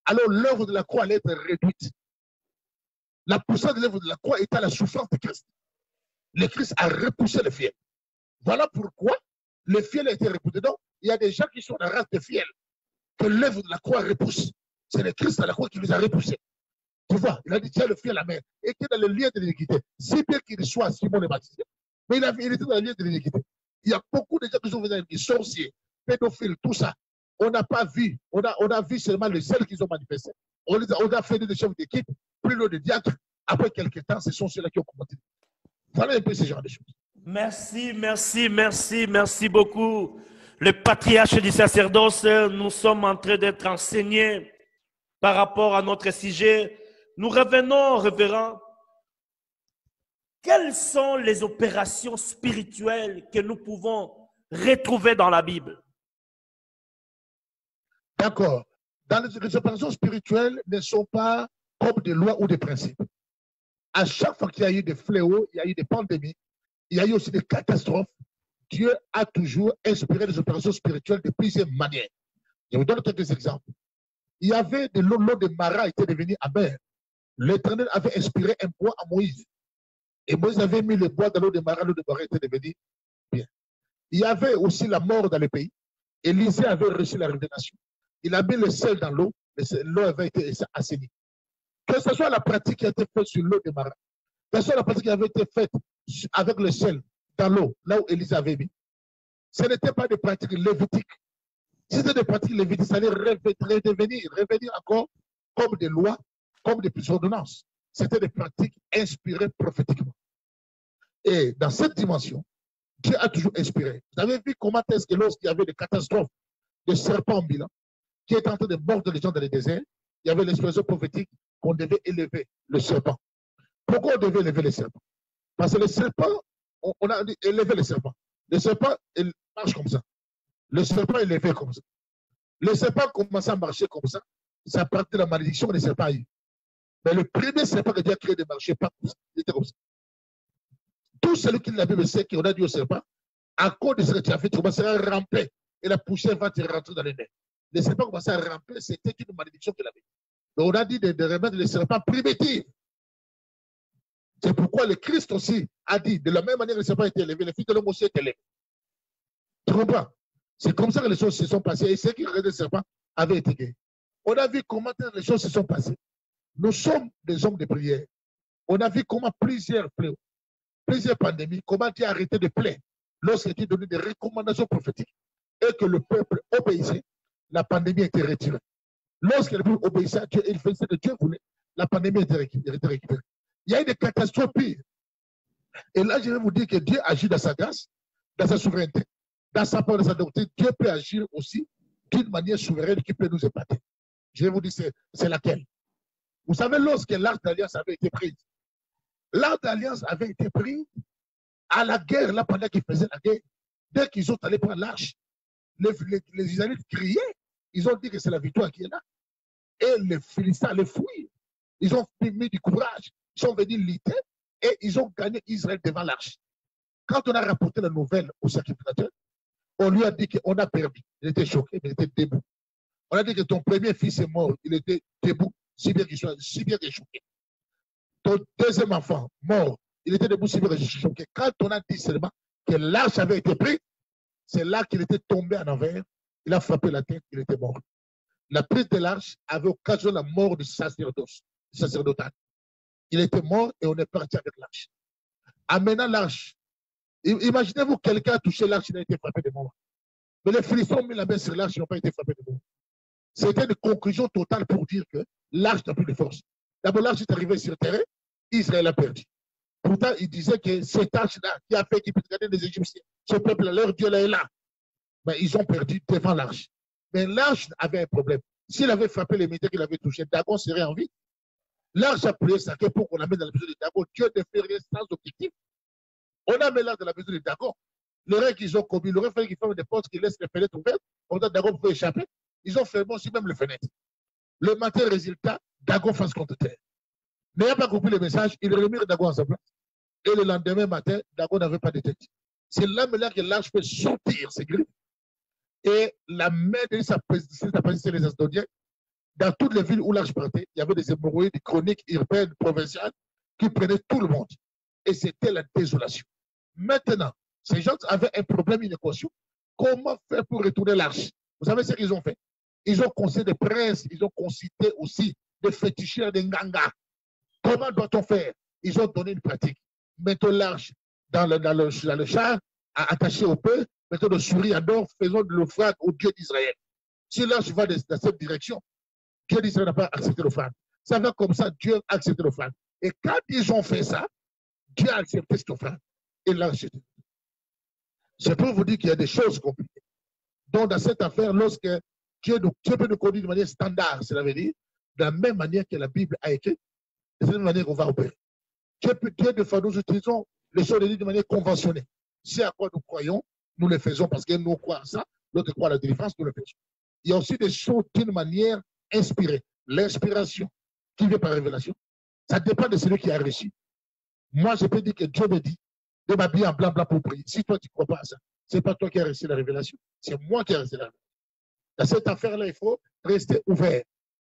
Alors l'œuvre de la croix allait être réduite. La poussée de l'œuvre de la croix était à la souffrance de Christ. Le Christ a repoussé le fiel. Voilà pourquoi le fiel a été repoussé. Donc, il y a des gens qui sont dans la race de fiel, que l'œuvre de la croix repousse. C'est le Christ à la croix qui les a repoussés. Tu vois, il a dit, tiens le fiel à la main, et qui est dans le lien de l'iniquité. Si bien qu'il soit Simon le baptisé, mais il était dans le lien de l'iniquité. Il y a beaucoup de gens qui sont venus avec des sorciers, pédophiles, tout ça. On n'a pas vu, on a vu seulement les seuls qu'ils ont manifestés. On a fait des chefs d'équipe, plus loin de diacres. Après quelques temps, ce sont ceux-là qui ont commenté. Voilà un peu ce genre de choses. Merci, merci, merci, merci beaucoup. Le patriarche du sacerdoce, nous sommes en train d'être enseignés par rapport à notre sujet. Nous revenons, révérend. Quelles sont les opérations spirituelles que nous pouvons retrouver dans la Bible? D'accord. Dans les opérations spirituelles ne sont pas comme des lois ou des principes. À chaque fois qu'il y a eu des fléaux, il y a eu des pandémies, il y a eu aussi des catastrophes, Dieu a toujours inspiré des opérations spirituelles de plusieurs manières. Je vous donne quelques exemples. Il y avait de l'eau de Mara était devenue amère. L'Éternel avait inspiré un bois à Moïse. Et Moïse avait mis le bois dans l'eau de Mara était devenue bien. Il y avait aussi la mort dans le pays. Élisée avait reçu la révélation. Il a mis le sel dans l'eau. L'eau avait été assainie. Que ce soit la pratique qui a été faite sur l'eau de Mara, que ce soit la pratique qui avait été faite avec le sel dans l'eau, là où Élisée avait mis, ce n'était pas des pratiques lévitiques. Si c'était des pratiques lévitiques, ça allait revenir encore comme des lois, comme des ordonnances. C'était des pratiques inspirées prophétiquement. Et dans cette dimension, Dieu a toujours inspiré. Vous avez vu comment est-ce que lorsqu'il y avait des catastrophes de serpents ambulants qui étaient en train de mordre les gens dans les déserts, il y avait l'expression prophétique qu'on devait élever le serpent. Pourquoi on devait élever le serpent? Parce que le serpent, on a dit élever le serpent. Le serpent, il marche comme ça. Le serpent est élevé comme ça. Le serpent commence à marcher comme ça. Ça part de la malédiction, le serpent a eu. Mais le premier serpent que Dieu a créé ne marchait pas comme ça. Il était comme ça. Tout celui qui l'a Bible sait qu'on a dit au serpent, à cause de ce que tu as fait, tu commenceras à ramper et la poussière va te rentrer dans les nez. Le serpent commençait à ramper, c'était une malédiction qu'il avait. Donc on a dit de remettre le serpent primitif. C'est pourquoi le Christ aussi a dit, de la même manière que le serpent a été élevé, le Fils de l'homme aussi est élevé. Tu comprends? C'est comme ça que les choses se sont passées. Et ceux qui regardaient le serpent avaient été guéris. On a vu comment les choses se sont passées. Nous sommes des hommes de prière. On a vu comment plusieurs fléaux, plusieurs pandémies, comment Dieu a arrêté de plaire lorsqu'il a donné des recommandations prophétiques et que le peuple obéissait, la pandémie a été retirée. Lorsque le peuple obéissait à Dieu et il faisait ce que Dieu voulait, la pandémie a été récupérée. Il y a eu des catastrophes pires. Et là, je vais vous dire que Dieu agit dans sa grâce, dans sa souveraineté, dans sa parole, dans sa doctrine. Dieu peut agir aussi d'une manière souveraine qui peut nous épater. Je vais vous dire, c'est laquelle? Vous savez, lorsque l'arche d'alliance avait été prise, l'arche d'alliance avait été prise à la guerre, là, pendant qu'ils faisaient la guerre. Dès qu'ils ont allé prendre l'arche, les Israélites criaient. Ils ont dit que c'est la victoire qui est là. Et les Philistins les fuient. Ils ont mis du courage. Ils sont venus lutter et ils ont gagné Israël devant l'arche. Quand on a rapporté la nouvelle au sacrificateur, on lui a dit qu'on a perdu. Il était choqué, mais il était debout. On a dit que ton premier fils est mort. Il était debout, si bien qu'il soit, si bien qu'il est choqué. Ton deuxième enfant, mort, il était debout, si bien qu'il est choqué. Quand on a dit seulement que l'arche avait été pris, c'est là qu'il était tombé en envers. Il a frappé la tête, il était mort. La prise de l'arche avait occasionné la mort du sacerdotal. Il était mort et on est parti avec l'arche. Amenant l'arche, imaginez-vous quelqu'un a touché l'arche, il a été frappé de mort. Mais les Philistins ont mis la main sur l'arche, ils n'ont pas été frappés de mort. C'était une conclusion totale pour dire que l'arche n'a plus de force. D'abord, l'arche est arrivée sur le terrain, Israël a perdu. Pourtant, il disait que cette arche-là qui a fait qu'ils puissent garder les Égyptiens, ce peuple, leur Dieu là est là. Mais ils ont perdu devant l'arche. Mais l'arche avait un problème. S'il avait frappé les militaires qu'il avait touchés, Dagon serait en vie. L'arche a prié ça pour qu'on l'amène dans la maison de Dagon. Dieu ne fait rien sans objectif. On amène l'arche dans la maison de Dagon. Le règne qu'ils ont commis, il aurait fallu qu'ils ferment des portes, qu'ils laissent les fenêtres ouvertes. Comme ça, Dagon pouvait échapper. Ils ont fermé aussi même les fenêtres. Le matin, résultat, Dagon face contre terre. N'ayant pas compris le message, ils remirent Dagon à sa place. Et le lendemain matin, Dagon n'avait pas de tête. C'est là maintenant que l'arche peut sortir ses griffes. Et la main de sa présidence, les Asdodiens, dans toutes les villes où l'arche partait, il y avait des hémorroïdes, des chroniques urbaines, provinciales, qui prenaient tout le monde. Et c'était la désolation. Maintenant, ces gens avaient un problème, une équation. Comment faire pour retourner l'arche? Vous savez ce qu'ils ont fait? Ils ont consulté des princes, ils ont consulté aussi des féticheurs, des ngangas. Comment doit-on faire? Ils ont donné une pratique. Mettons l'arche dans le char, attaché au peu, mettons le souris à d'or, faisons de l'offrande au Dieu d'Israël. Si l'arche va dans cette direction, Dieu d'Israël n'a pas accepté l'offrande. Ça va comme ça, Dieu a accepté l'offrande. Et quand ils ont fait ça, Dieu a accepté cette offrande. Et l'arche. C'est pour vous dire qu'il y a des choses compliquées. Donc, dans cette affaire, lorsque Dieu peut nous conduire de manière standard, cela veut dire, de la même manière que la Bible a écrit, de la même manière qu'on va opérer. Dieu, de fois, nous utilisons les choses de manière conventionnelle. C'est à quoi nous croyons, nous le faisons parce que nous croyons à ça, l'autre croit à la délivrance, nous le faisons. Il y a aussi des choses d'une manière inspirée. L'inspiration qui vient par révélation, ça dépend de celui qui a reçu. Moi, je peux dire que Dieu me dit de m'habiller en blanc pour prier. Si toi, tu ne crois pas à ça, ce n'est pas toi qui as reçu la révélation, c'est moi qui ai reçu la révélation. Dans cette affaire-là, il faut rester ouvert.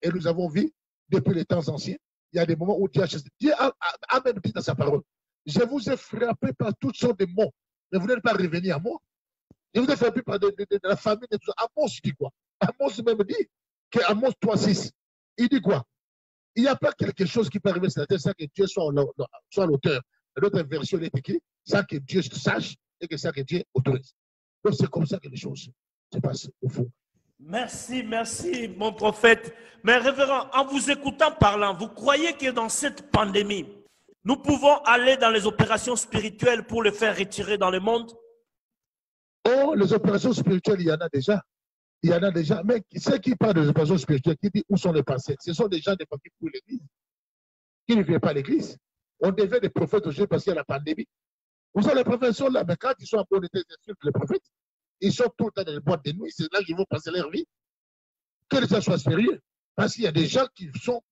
Et nous avons vu, depuis les temps anciens, il y a des moments où Dieu a même dit dans sa parole, je vous ai frappé par toutes sortes de mots, mais vous n'êtes pas revenu à moi. Je vous ai frappé par de la famine et tout ça. Amos dit quoi? Amos même dit que Amos 3,6, il dit quoi? Il n'y a pas quelque chose qui peut arriver sur la terre sans que Dieu soit l'auteur. L'autre version est écrite sans que Dieu sache et que sans que Dieu autorise. Donc c'est comme ça que les choses se passent au fond. Merci, merci, mon prophète. Mais révérend, en vous écoutant parlant, vous croyez que dans cette pandémie, nous pouvons aller dans les opérations spirituelles pour les faire retirer dans le monde? Oh, les opérations spirituelles, il y en a déjà. Il y en a déjà. Mais ceux qui parlent des opérations spirituelles, qui disent où sont les passés, ce sont des gens qui fouillent l'église, qui ne viennent pas à l'église. On devait des prophètes aujourd'hui parce qu'il y a la pandémie. Vous savez, les prophètes sont là, mais quand ils sont en bonne état, les prophètes, ils sont tout le temps dans les boîtes de nuit, c'est là qu'ils vont passer leur vie. Que ça soit sérieux. Parce qu'il y a des gens qui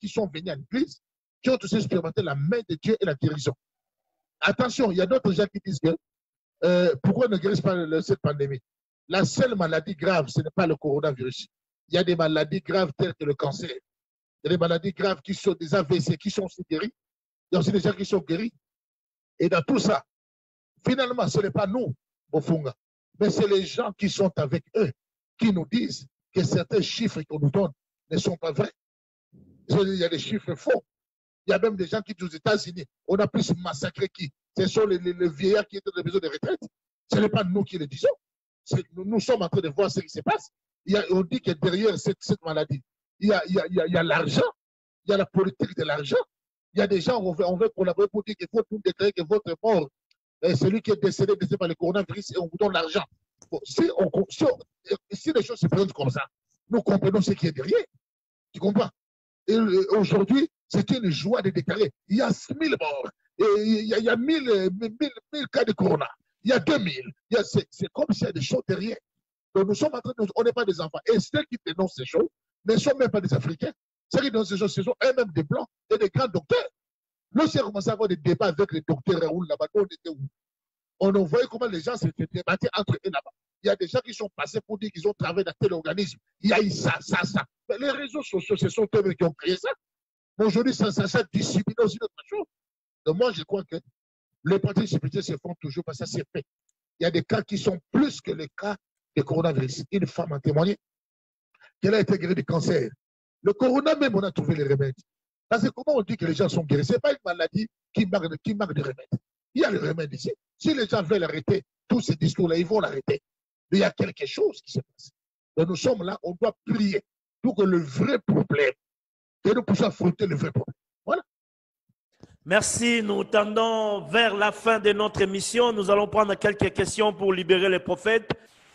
sont venus à l'église, qui ont tous expérimenté la main de Dieu et la guérison. Attention, il y a d'autres gens qui disent que pourquoi ne guérissent pas cette pandémie? La seule maladie grave, ce n'est pas le coronavirus. Il y a des maladies graves telles que le cancer. Il y a des maladies graves qui sont des AVC, qui sont aussi guéris. Il y a aussi des gens qui sont guéris. Et dans tout ça, finalement, ce n'est pas nous, Bofunga, mais c'est les gens qui sont avec eux qui nous disent que certains chiffres qu'on nous donne ne sont pas vrais. Il y a des chiffres faux. Il y a même des gens qui disent aux États-Unis, on a plus massacré qui? Ce sont les vieillards qui étaient dans les maisons de retraite. Ce n'est pas nous qui le disons. Nous sommes en train de voir ce qui se passe. On dit que derrière cette maladie, il y a l'argent, il y a la politique de l'argent. Il y a des gens, on veut collaborer pour dire qu'il faut tout déclarer que votre mort, celui qui est décédé par le coronavirus, et on vous donne l'argent. Bon, si les choses se présentent comme ça, nous comprenons ce qui est derrière. Tu comprends? Et aujourd'hui, c'est une joie de déclarer. Il y a 1000 morts, et il y a 1000 cas de corona. Il y a 2000. C'est comme s'il y a des choses derrière. Donc nous sommes en train on n'est pas des enfants. Et ceux qui dénoncent ces choses ne sont même pas des Africains. Ceux qui dénoncent ces choses, ce sont eux-mêmes des Blancs et des grands docteurs. Lorsqu'il a commencé à avoir des débats avec les docteurs Raoul là-bas, on était où? On voyait comment les gens s'étaient débattus entre eux là-bas. Il y a des gens qui sont passés pour dire qu'ils ont travaillé dans tel organisme. Il y a eu ça. Mais les réseaux sociaux, ce sont eux qui ont créé ça. Mais aujourd'hui, ça discipline aussi notre chose. Donc moi, je crois que les pratiques de sécurité se font toujours parce que ça s'est fait. Il y a des cas qui sont plus que les cas de coronavirus. Une femme a témoigné qu'elle a été guérie du cancer. Le corona même, on a trouvé les remèdes. Parce que comment on dit que les gens sont guéris? Ce n'est pas une maladie qui manque de remède. Il y a le remède ici. Si les gens veulent arrêter tous ces discours-là, ils vont l'arrêter. Mais il y a quelque chose qui se passe. Donc nous sommes là, on doit prier pour que le vrai problème, que nous puissions affronter le vrai problème. Voilà. Merci. Nous tendons vers la fin de notre émission. Nous allons prendre quelques questions pour libérer les prophètes.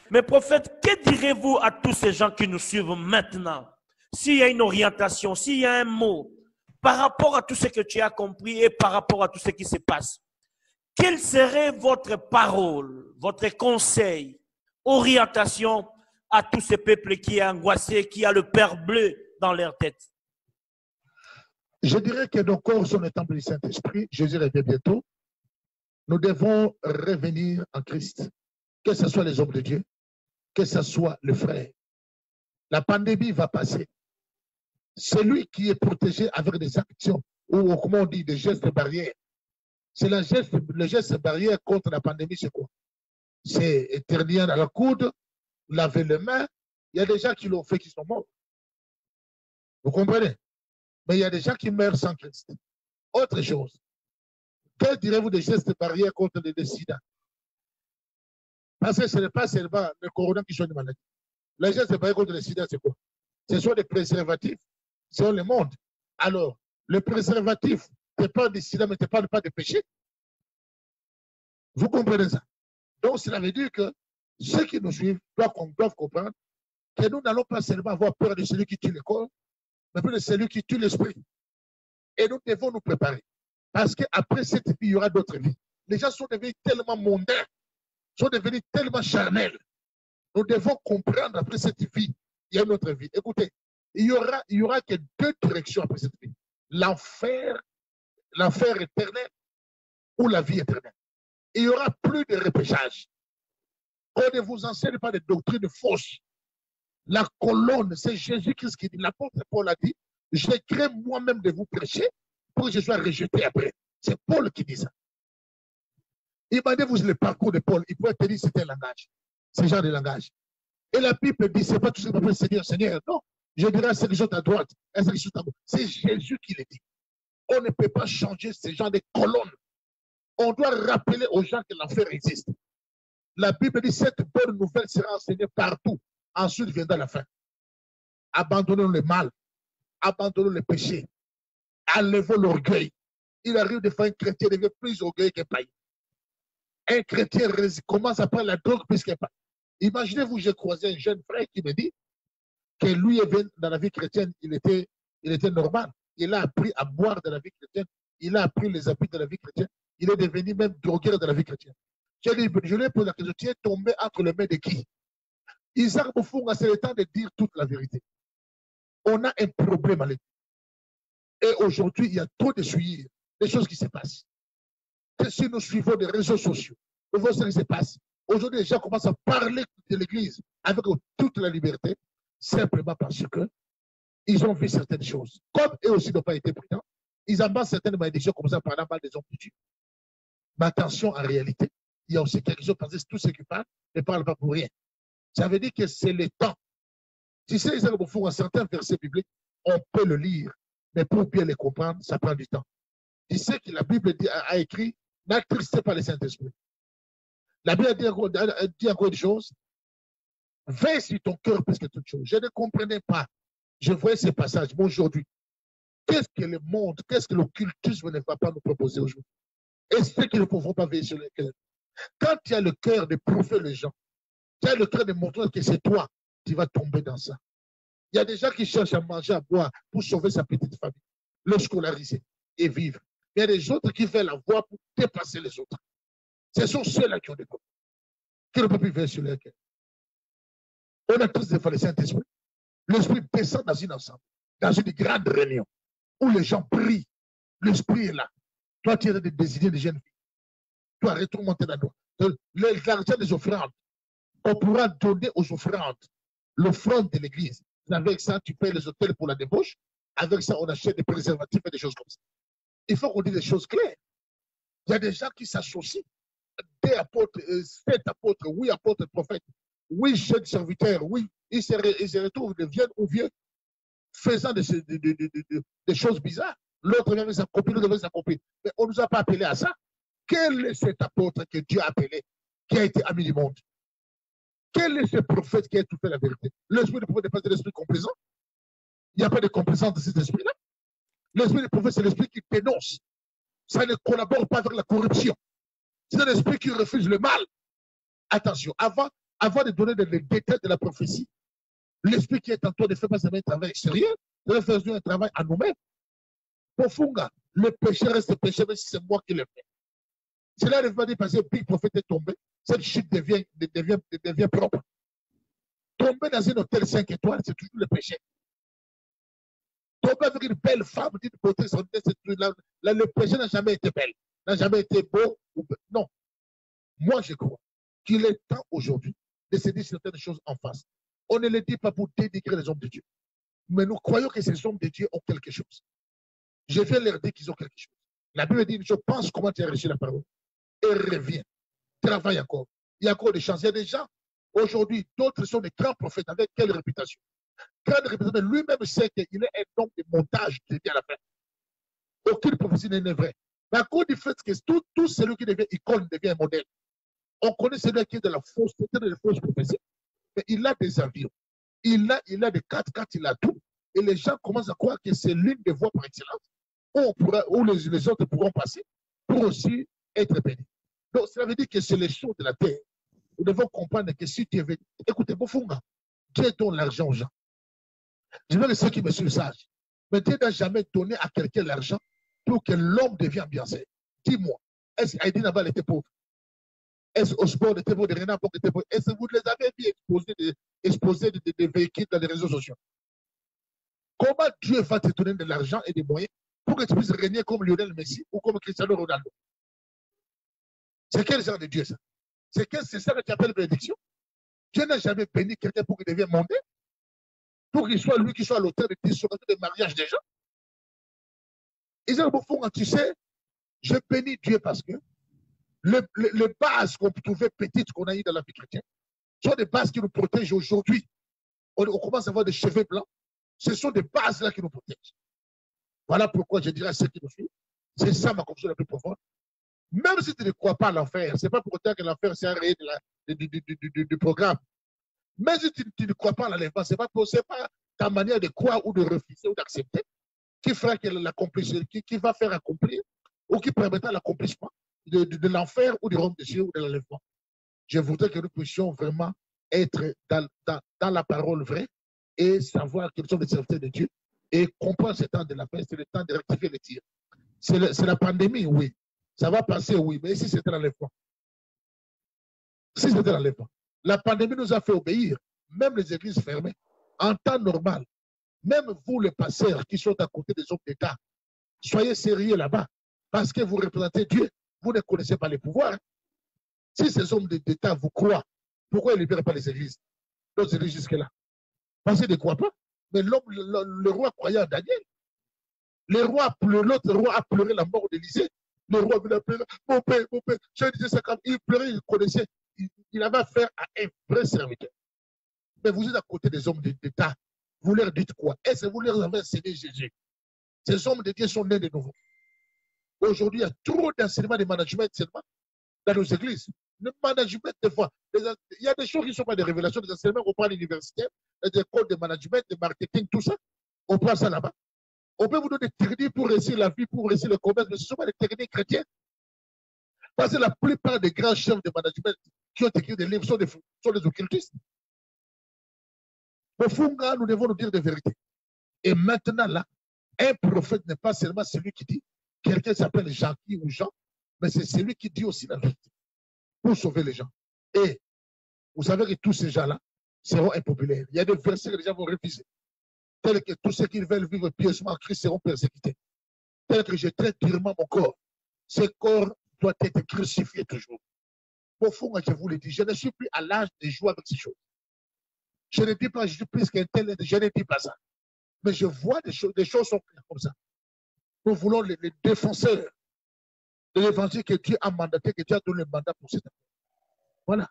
Mais prophète, que direz-vous à tous ces gens qui nous suivent maintenant? S'il y a une orientation, s'il y a un mot, par rapport à tout ce que tu as compris et par rapport à tout ce qui se passe, quelle serait votre parole, votre conseil, orientation à tous ces peuples qui sont angoissés, qui ont le père bleu dans leur tête? Je dirais que nos corps sont le temple du Saint-Esprit. Jésus revient bientôt. Nous devons revenir en Christ, que ce soit les hommes de Dieu, que ce soit le frère. La pandémie va passer. Celui qui est protégé avec des actions, ou comment on dit, des gestes barrières, c'est le geste barrière contre la pandémie, c'est quoi? C'est éternuer dans la coude, laver les mains. Il y a des gens qui l'ont fait, qui sont morts. Vous comprenez? Mais il y a des gens qui meurent sans Christ. Autre chose. Que direz-vous des gestes barrières contre le sida? Parce que ce n'est pas seulement le corona qui sont une maladie. Les gestes barrières contre le sida, c'est quoi? Ce sont des préservatifs. C'est le monde. Alors, le préservatif ne parle pas de sida, mais ne parle pas de péché. Vous comprenez ça? Donc, cela veut dire que ceux qui nous suivent doivent comprendre que nous n'allons pas seulement avoir peur de celui qui tue le corps, mais plus de celui qui tue l'esprit. Et nous devons nous préparer. Parce qu'après cette vie, il y aura d'autres vies. Les gens sont devenus tellement mondains, sont devenus tellement charnels. Nous devons comprendre après cette vie, il y a une autre vie. Écoutez, il y aura que deux directions après cette vie. L'enfer éternel ou la vie éternelle. Il n'y aura plus de repêchage. On ne vous enseigne pas de doctrines fausses. La colonne, c'est Jésus-Christ qui dit, l'apôtre Paul a dit, je crée moi-même de vous prêcher pour que je sois rejeté après. C'est Paul qui dit ça. Imaginez-vous le parcours de Paul, il pourrait te dire c'était un langage, ce genre de langage. Et la Bible dit, c'est pas tout ce que peut Seigneur, Seigneur. Non, je dirais à ceux qui sont à droite, à ceux qui sont à gauche. C'est Jésus qui le dit. On ne peut pas changer ce genre de colonnes. On doit rappeler aux gens que l'enfer existe. La Bible dit, cette bonne nouvelle sera enseignée partout. Ensuite viendra la fin. Abandonnons le mal, abandonnons le péché, enlevons l'orgueil. Il arrive de faire un chrétien devient plus orgueilleux qu'un païen. Un chrétien commence à prendre la drogue plus qu'un païen. Imaginez-vous, j'ai croisé un jeune frère qui me dit que lui, dans la vie chrétienne, il était normal. Il a appris à boire dans la vie chrétienne. Il a appris les habits de la vie chrétienne. Il est devenu même drogueur de la vie chrétienne. Je lui ai posé la question, tu es tombé entre les mains de qui? Isaac Moufounga, c'est le temps de dire toute la vérité. On a un problème à l'église. Et aujourd'hui, il y a trop de suivis, des choses qui se passent. Et si nous suivons des réseaux sociaux, nous voyons ce qui se passe. Aujourd'hui, les gens commencent à parler de l'église avec toute la liberté, simplement parce qu'ils ont vu certaines choses. Comme eux aussi n'ont pas été prudents, ils embrassent certaines malédictions comme ça par la mal des hommes de Dieu. Mais attention, en réalité, il y a aussi quelque chose parce que tous ceux qui parlent ne parlent pas pour rien. Ça veut dire que c'est le temps. Tu sais, un certain verset biblique, on peut le lire, mais pour bien les comprendre, ça prend du temps. Tu sais que la Bible a écrit, n'attristez pas le Saint-Esprit. La Bible dit encore une chose, veille sur ton cœur plus que toute chose. Je ne comprenais pas. Je voyais ces passages. Mais aujourd'hui, qu'est-ce que le monde, qu'est-ce que l'occultisme ne va pas nous proposer aujourd'hui? Est-ce que nous ne pouvons pas veiller sur le cœur? Quand tu as le cœur de prouver les gens, tu as le cœur de montrer que c'est toi, tu vas tomber dans ça. Il y a des gens qui cherchent à manger, à boire pour sauver sa petite famille, le scolariser et vivre. Il y a des autres qui veulent avoir pour dépasser les autres. Ce sont ceux-là qui ont des problèmes, qui ne peuvent plus veiller sur leur cœur. On a tous des fois le Saint-Esprit. L'Esprit descend dans une ensemble, dans une grande réunion où les gens prient. L'Esprit est là. Toi, tu es de désigner des jeunes filles. Toi, retourne monter dans toi. L'argent des offrandes. On pourra donner aux offrandes, l'offrande de l'église. Avec ça, tu payes les hôtels pour la débauche. Avec ça, on achète des préservatifs et des choses comme ça. Il faut qu'on dise des choses claires. Il y a des gens qui s'associent, des apôtres, 7 apôtres, 8 apôtres, prophètes, 8 jeunes serviteurs, oui, ils se retrouvent, deviennent ou vieux, faisant des choses bizarres. L'autre vient avec sa copine, l'autre vient avec sa copine. Mais on ne nous a pas appelé à ça. Quel est cet apôtre que Dieu a appelé, qui a été ami du monde? Quel est ce prophète qui a tout fait la vérité? L'esprit du prophète n'est pas de l'esprit complaisant. Il n'y a pas de complaisance de cet esprit-là. L'esprit du prophète, c'est l'esprit qui dénonce. Ça ne collabore pas avec la corruption. C'est un esprit qui refuse le mal. Attention, avant de donner les détails de la prophétie, l'esprit qui est en toi ne fait pas un travail extérieur, il fait un travail à nous-mêmes. Pofunga, le péché reste péché, mais si c'est moi qui le fais. Cela ne veut pas dire parce que le big prophète est tombé, cette chute devient propre. Tomber dans un hôtel 5 étoiles, c'est toujours le péché. Tomber avec une belle femme, d'une beauté, le péché n'a jamais été belle, n'a jamais été beau. Non. Moi, je crois qu'il est temps aujourd'hui de se dire certaines choses en face. On ne le dit pas pour dénigrer les hommes de Dieu. Mais nous croyons que ces hommes de Dieu ont quelque chose. Je viens leur dire qu'ils ont quelque chose. La Bible dit, je pense comment tu as reçu la parole. Et reviens. Travaille encore. Il y a encore des chances. Il y a des gens, aujourd'hui, d'autres sont des grands prophètes avec quelle réputation? Grande réputation, mais lui-même sait qu'il est un homme de montage qui dit à la fin. Aucune prophétie n'est vraie. Mais à cause du fait que tout celui qui devient icône devient un modèle. On connaît celui qui est de la fausseté, de la fausse prophétie. Mais il a des avions. Il a des 4x4, il a tout. Et les gens commencent à croire que c'est l'une des voies par excellence où les autres pourront passer pour aussi être bénis. Donc, cela veut dire que c'est les choses de la terre. Nous devons comprendre que si Dieu veut. Écoutez, Bofunga, Dieu donne l'argent aux gens. Je veux que ceux qui me suivent sachent. Mais Dieu n'a jamais donné à quelqu'un l'argent pour que l'homme devienne ambiancé. Dis-moi, est-ce qu'Aïdine Naval était pauvre? Est-ce qu'Osborne était pauvre? Renan Bok était pauvre? Est-ce que vous les avez vu exposer des véhicules dans les réseaux sociaux? Comment Dieu va te donner de l'argent et des moyens pour que tu puisses régner comme Lionel Messi ou comme Cristiano Ronaldo? C'est quel genre de Dieu ça? C'est ça que tu appelles bénédiction? Dieu n'a jamais béni quelqu'un pour qu'il devienne mondain, pour qu'il soit lui qui soit l'auteur de dissolution des mariages des gens. Ils ont au fond, tu sais, je bénis Dieu parce que les bases qu'on trouvait petites qu'on a eues dans la vie chrétienne sont des bases qui nous protègent aujourd'hui. On commence à avoir des cheveux blancs. Ce sont des bases là qui nous protègent. Voilà pourquoi je dirais à ceux qui nous suivent, c'est ça ma conviction la plus profonde. Même si tu ne crois pas à l'enfer, ce n'est pas pour autant que l'enfer c'est un réel du programme. Même si tu ne crois pas à l'enlèvement, ce n'est pas ta manière de croire ou de refuser ou d'accepter qui fera que qui va faire accomplir ou qui permettra l'accomplissement de l'enfer ou du royaume de Dieu ou de l'enlèvement. Je voudrais que nous puissions vraiment être dans la parole vraie et savoir quels sont les serviteurs de Dieu et comprendre ce temps de la paix, c'est le temps de rectifier les tirs. C'est la pandémie, oui. Ça va passer, oui, mais si c'était l'enlèvement. Si c'était l'enlèvement. La pandémie nous a fait obéir, même les églises fermées, en temps normal. Même vous, les pasteurs qui sont à côté des hommes d'État, soyez sérieux là-bas, parce que vous représentez Dieu. Vous ne connaissez pas les pouvoirs. Si ces hommes d'État vous croient, pourquoi ils ne libèrent pas les églises? D'autres églises jusque-là. Parce qu'ils ne croient pas. Mais le roi croyait en Daniel. L'autre roi a pleuré la mort d'Élysée. Le roi venait pleurer. Mon père, je disais ça quand il pleurait, il connaissait. Il avait affaire à un vrai serviteur. Mais vous êtes à côté des hommes d'État. Vous leur dites quoi? Est-ce que vous leur avez enseigné Jésus? Ces hommes de Dieu sont nés de nouveau. Aujourd'hui, il y a trop d'enseignements de management seulement dans nos églises. Le management, des fois, il y a des choses qui ne sont pas des révélations, des enseignements qu'on prend à l'université, des écoles de management, de marketing, tout ça. On prend ça là-bas. On peut vous donner des techniques pour réussir la vie, pour réussir le commerce, mais ce ne sont pas des techniques chrétiennes. Parce que la plupart des grands chefs de management qui ont écrit des livres sont des occultistes. Au fond, nous devons nous dire des vérités. Et maintenant, là, un prophète n'est pas seulement celui qui dit, quelqu'un s'appelle Jean-Qui ou Jean, mais c'est celui qui dit aussi la vérité pour sauver les gens. Et vous savez que tous ces gens-là seront impopulaires. Il y a des versets que les gens vont refuser. Tels que tous ceux qui veulent vivre pieusement en Christ seront persécutés. Tel que je traite durement mon corps. Ce corps doit être crucifié toujours. profond, je vous le dis, je ne suis plus à l'âge de jouer avec ces choses. Je ne dis pas, je suis plus qu'un tel, je ne dis pas ça. Mais je vois des choses sont claires comme ça. Nous voulons les défenseurs de l'évangile que Dieu a mandaté, que Dieu a donné le mandat pour cette affaire. Voilà.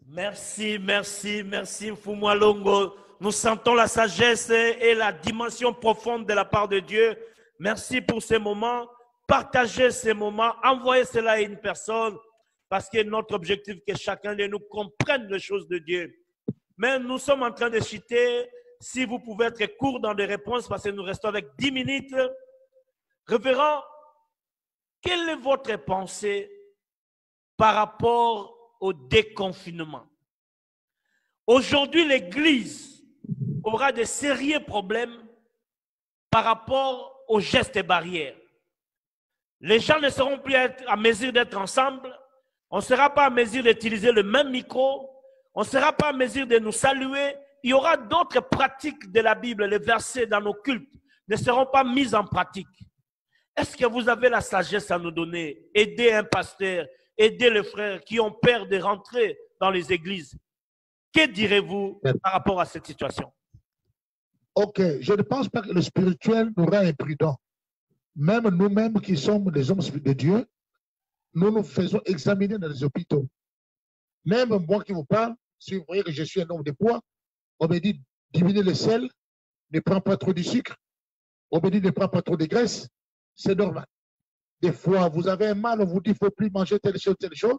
Merci, merci, merci, Mfumwalongo. Nous sentons la sagesse et la dimension profonde de la part de Dieu. Merci pour ces moments. Partagez ces moments. Envoyez cela à une personne parce que notre objectif est que chacun de nous comprenne les choses de Dieu. Mais nous sommes en train de citer, si vous pouvez être court dans les réponses parce que nous restons avec 10 minutes. Révérend, quelle est votre pensée par rapport au déconfinement? Aujourd'hui, l'Église aura de sérieux problèmes par rapport aux gestes barrières. Les gens ne seront plus à mesure d'être ensemble. On ne sera pas à mesure d'utiliser le même micro. On ne sera pas à mesure de nous saluer. Il y aura d'autres pratiques de la Bible. Les versets dans nos cultes ne seront pas mis en pratique. Est-ce que vous avez la sagesse à nous donner? Aider un pasteur, aider les frères qui ont peur de rentrer dans les églises. Que direz-vous par rapport à cette situation? Ok, je ne pense pas que le spirituel nous rend imprudents. Même nous-mêmes qui sommes des hommes de Dieu, nous nous faisons examiner dans les hôpitaux. Même moi qui vous parle, si vous voyez que je suis un homme de poids, on me dit diminue le sel, ne prends pas trop de sucre, on me dit ne prends pas trop de graisse, c'est normal. Des fois, vous avez un mal, on vous dit qu'il ne faut plus manger telle chose,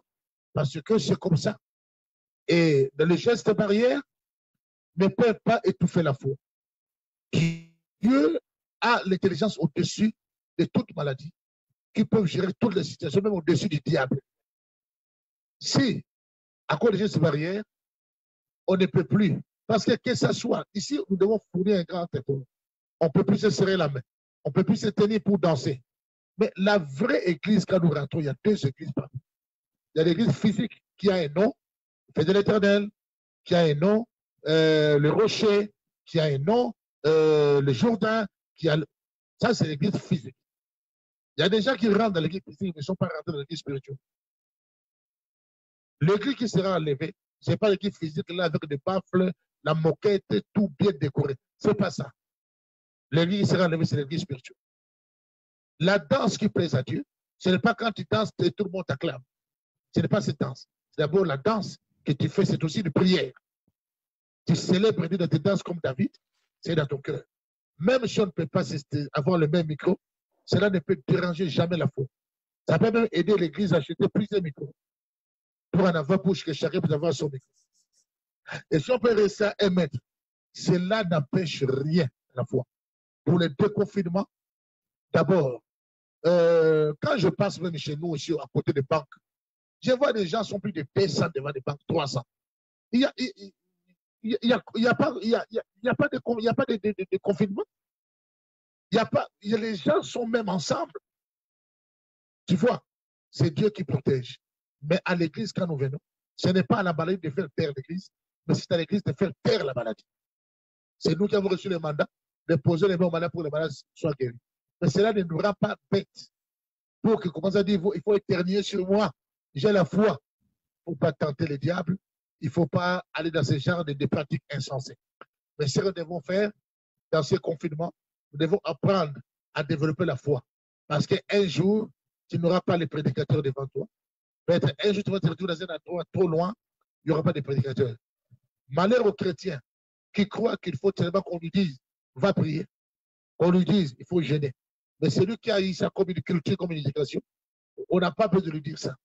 parce que c'est comme ça. Et dans les gestes barrières, ne peuvent pas étouffer la foi. Dieu a l'intelligence au-dessus de toute maladie, qui peut gérer toutes les situations, même au-dessus du diable. Si, à cause des gestes barrières, on ne peut plus, parce que ça soit, ici, nous devons fournir un grand effort. On ne peut plus se serrer la main, on ne peut plus se tenir pour danser. Mais la vraie église, quand nous rentrons, il y a deux églises partout. Il y a l'église physique qui a un nom, fait de l'Éternel, qui a un nom, le rocher, qui a un nom, le Jourdain, qui a... Ça, c'est l'église physique. Il y a des gens qui rentrent dans l'église physique, mais ne sont pas rentrés dans l'église spirituelle. L'église qui sera enlevée, ce n'est pas l'église physique là avec des baffles, la moquette, tout bien décoré. Ce n'est pas ça. L'église qui sera enlevée, c'est l'église spirituelle. La danse qui plaise à Dieu, ce n'est pas quand tu danses et tout le monde t'acclame. Ce n'est pas cette danse. C'est d'abord la danse que tu fais, c'est aussi une prière. Tu célèbres Dieu dans tes danses comme David, c'est dans ton cœur. Même si on ne peut pas avoir le même micro, cela ne peut déranger jamais la foi. Ça peut même aider l'Église à acheter plusieurs micros pour en avoir pour que chacun puisse avoir son micro. Et si on peut rester à 1 mètre, cela n'empêche rien à la foi. Pour le déconfinement, d'abord, quand je passe même chez nous, ici, à côté des banques, je vois des gens sont plus de 200 devant des banques, 300. Il n'y a pas de confinement. Les gens sont même ensemble. Tu vois, c'est Dieu qui protège. Mais à l'église, quand nous venons, ce n'est pas à la maladie de faire taire l'église, mais c'est à l'église de faire taire la maladie. C'est nous qui avons reçu le mandat de poser les mains au malade pour que les malades soient guéris. Mais cela ne nous rend pas bêtes. Pour que commence à dire, il faut éternuer sur moi. J'ai la foi. Il ne faut pas tenter le diable. Il ne faut pas aller dans ce genre de pratiques insensées. Mais ce que nous devons faire dans ce confinement, nous devons apprendre à développer la foi. Parce qu'un jour, tu n'auras pas les prédicateurs devant toi. Peut-être un jour, tu vas te retrouver dans un endroit trop loin, il n'y aura pas de prédicateurs. Malheur aux chrétiens qui croient qu'il faut tellement qu'on lui dise, va prier. Qu'on lui dise, il faut jeûner. Mais celui qui a eu ça comme une culture, comme une éducation, on n'a pas besoin de lui dire ça.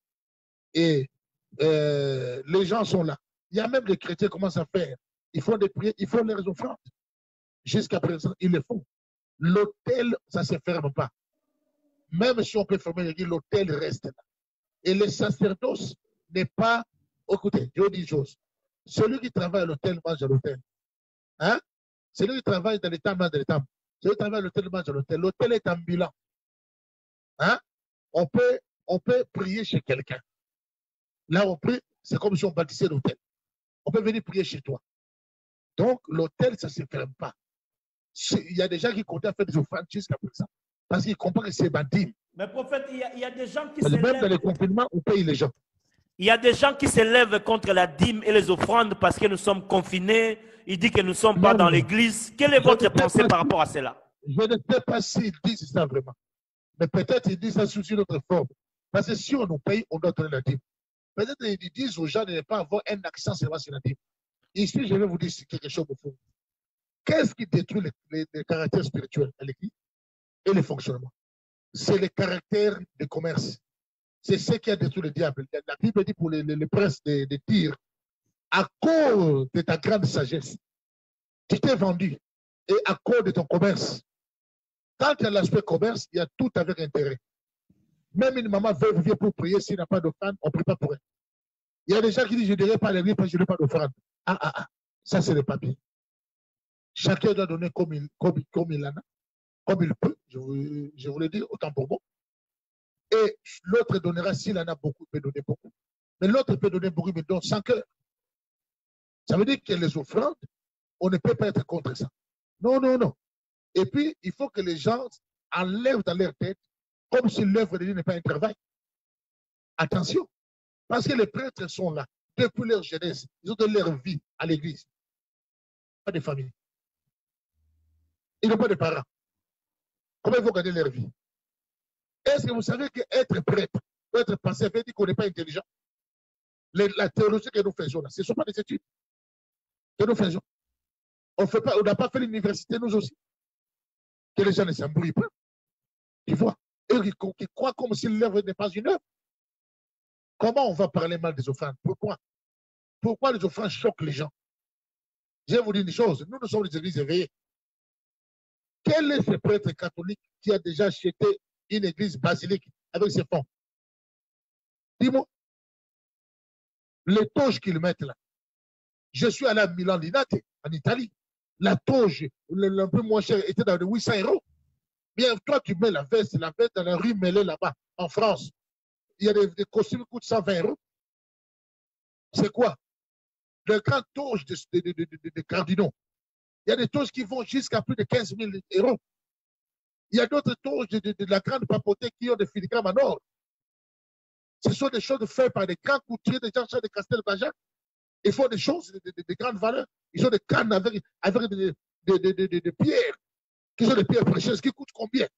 Et les gens sont là. Il y a même des chrétiens qui commencent à faire. Ils font des prières, ils font les offrandes. Jusqu'à présent, ils le font. L'autel, ça ne se ferme pas. Même si on peut fermer l'église, l'autel reste là. Et le sacerdoce n'est pas... Écoutez, je vous dis une chose. Celui qui travaille à l'autel mange à l'autel. Hein? Celui qui travaille dans l'état mange dans l'état. Celui qui travaille à l'autel mange à l'autel. L'autel est ambulant. Hein? On peut prier chez quelqu'un. Là, on prie, c'est comme si on bâtissait l'autel. On peut venir prier chez toi. Donc, l'autel, ça ne se ferme pas. Il y a des gens qui comptent à faire des offrandes jusqu'à présent. Parce qu'ils comprennent que c'est bandit. Mais prophète, il y a des gens qui Même dans les confinements, on paye les gens. Il y a des gens qui s'élèvent contre la dîme et les offrandes parce que nous sommes confinés. Il dit que nous ne sommes pas dans l'église. Quelle est votre pensée par rapport à cela? Je ne sais pas s'ils disent ça vraiment. Mais peut-être ils disent ça sous une autre forme. Parce que si on nous paye, on doit donner la dîme. Peut-être qu'ils disent aux gens de ne pas avoir un accent seulement sur la dîme. Ici, je vais vous dire quelque chose au fond. Qu'est-ce qui détruit les caractères spirituels à l'église et le fonctionnement? C'est le caractère de commerce. C'est ce qui a détruit le diable. La Bible dit pour les princes de dire, à cause de ta grande sagesse, tu t'es vendu. Et à cause de ton commerce, quand il y a l'aspect commerce, il y a tout avec intérêt. Même une maman veuve vient pour prier, s'il n'a pas d'offrande, on ne prie pas pour elle. Il y a des gens qui disent, je ne dirai pas à l'église parce que je n'ai pas d'offrande. Ça c'est le papier. Chacun doit donner comme il en a, comme il peut, je voulais dire, autant pour moi. Et l'autre donnera, s'il en a beaucoup, il peut donner beaucoup. Mais l'autre peut donner beaucoup, mais donne sans cœur. Ça veut dire que les offrandes, on ne peut pas être contre ça. Non, non, non. Et puis, il faut que les gens enlèvent dans leur tête comme si l'œuvre de Dieu n'est pas un travail. Attention, parce que les prêtres sont là depuis leur jeunesse. Ils ont donné leur vie à l'église. Pas de famille. Ils n'ont pas de parents. Comment ils vont gagner leur vie? Est-ce que vous savez qu'être prêtre, être passé, veut dire qu'on n'est pas intelligent? La théologie que nous faisons là, ce ne sont pas des études que nous faisons. On n'a pas fait l'université, nous aussi. Que les gens ne s'embrouillent pas. Tu vois? Eux qui croient comme si l'œuvre n'est pas une œuvre. Comment on va parler mal des offrandes? Pourquoi? Pourquoi les offrandes choquent les gens? Je vais vous dire une chose. Nous sommes des églises éveillées. Quel est ce prêtre catholique qui a déjà acheté une église basilique avec ses fonds? Dis-moi. Les toges qu'ils mettent là. Je suis allé à Milan Linate, en Italie. La toge, un peu moins cher, était dans les 800 €. Bien, toi, tu mets la veste dans la rue Mêlée là-bas, en France. Il y a des costumes qui coûtent 120 €. C'est quoi? Le grand toge de cardinaux. Il y a des toges qui vont jusqu'à plus de 15 000 €. Il y a d'autres toges de la grande papauté qui ont des filigrammes en or. Ce sont des choses faites par des grands couturiers, des gens de Castelbajac. Ils font des choses de grande valeur. Ils ont des cannes avec des pierres, qui sont des pierres précieuses, qui coûtent combien?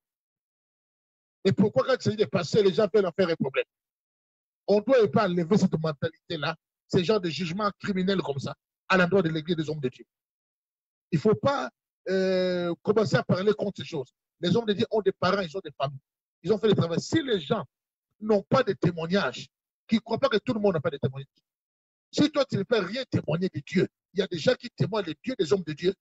Et pourquoi quand il s'agit de passer, les gens veulent en faire un problème? On ne doit pas enlever cette mentalité-là, ce genre de jugement criminel comme ça, à l'endroit de l'Église des hommes de Dieu. Il ne faut pas commencer à parler contre ces choses. Les hommes de Dieu ont des parents, ils ont des familles. Ils ont fait le travail. Si les gens n'ont pas de témoignages, qui ne croient pas que tout le monde n'a pas de témoignages, si toi, tu ne peux rien témoigner de Dieu, il y a des gens qui témoignent des dieux des hommes de Dieu,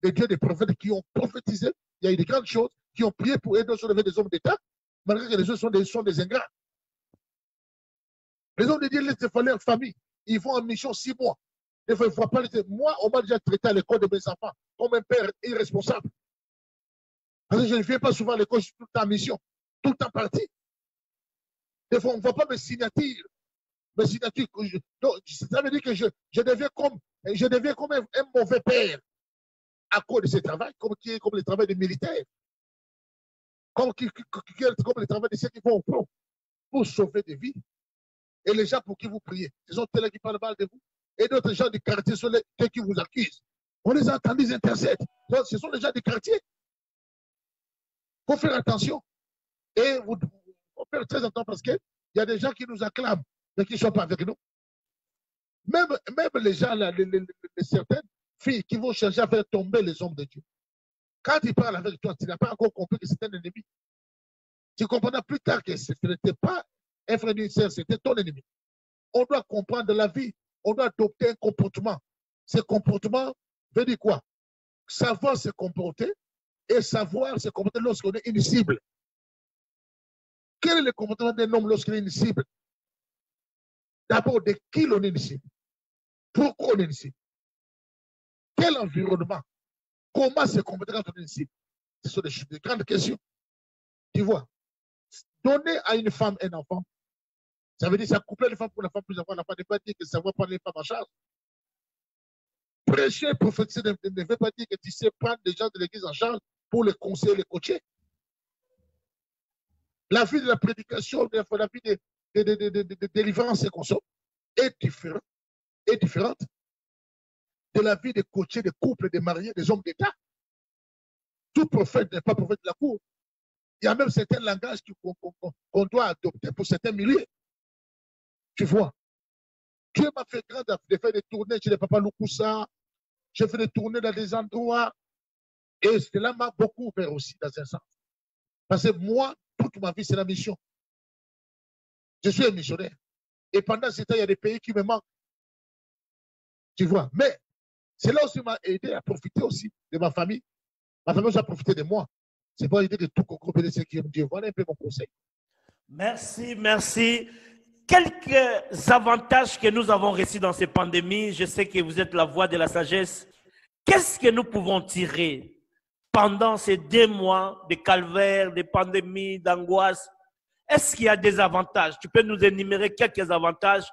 des dieux des prophètes qui ont prophétisé, il y a eu des grandes choses, qui ont prié pour aider à soulever des hommes d'État, malgré que les autres sont des ingrats. Les hommes de Dieu laissent leur famille, ils vont en mission 6 mois. Des fois, il ne faut pas les... Moi, on m'a déjà traité à l'école de mes enfants comme un père irresponsable. Parce que je ne viens pas souvent à l'école, je suis tout le temps en mission, tout le temps parti. Des fois, on ne voit pas mes signatures. Mais donc, ça veut dire que je deviens comme un mauvais père à cause de ce travail, comme le travail des militaires, comme le travail de ceux qui vont au front pour sauver des vies. Et les gens pour qui vous priez, ce sont ceux qui parlent mal de vous. Et d'autres gens du quartier sont ceux qui vous accusent. On les entend, ils intercèdent. Ce sont les gens du quartier. Il faut faire attention. Et il faut faire très attention parce qu'il y a des gens qui nous acclament, mais qui ne sont pas avec nous. Même les gens, là, certaines filles qui vont chercher à faire tomber les hommes de Dieu. Quand ils parlent avec toi, tu n'as pas encore compris que c'est un ennemi. Tu comprendras plus tard que ce n'était pas un frère d'une sœur, c'était ton ennemi. On doit comprendre la vie. On doit adopter un comportement. Ce comportement veut dire quoi? Savoir se comporter et savoir se comporter lorsqu'on est une cible. Quel est le comportement d'un homme lorsqu'il est une cible? D'abord, de qui l'on est une cible? Pourquoi on est une cible? Quel environnement? Comment se comporter quand on est une cible? Ce sont des grandes questions. Tu vois, donner à une femme un enfant, ça veut dire ça coupler les femmes pour la femme plus avoir l'enfant. Ne veut pas dire que ça va prendre les femmes en charge. Prêcher, prophétiser ne veut pas dire que tu sais prendre des gens de l'église en charge pour les conseiller, les coacher. La vie de la prédication, la vie de délivrance, c'est comme ça. est différente de la vie des coachés, des couples, des mariés, des hommes d'État. Tout prophète n'est pas prophète de la cour. Il y a même certains langages qu'on doit adopter pour certains milieux. Tu vois. Dieu m'a fait grand de faire des tournées chez les Papa Loukoussa. J'ai fait des tournées dans des endroits. Et cela m'a beaucoup ouvert aussi dans un sens. Parce que moi, toute ma vie, c'est la mission. Je suis un missionnaire. Et pendant ce temps, il y a des pays qui me manquent. Tu vois. Mais c'est là aussi m'a aidé à profiter aussi de ma famille. Ma famille aussi a profité de moi. C'est pas l'idée de tout regrouper de ceux qui aiment Dieu. Voilà un peu mon conseil. Merci, merci. Quelques avantages que nous avons reçus dans ces pandémies, je sais que vous êtes la voix de la sagesse. Qu'est-ce que nous pouvons tirer pendant ces 2 mois de calvaire, de pandémie, d'angoisse? Est-ce qu'il y a des avantages? Tu peux nous énumérer quelques avantages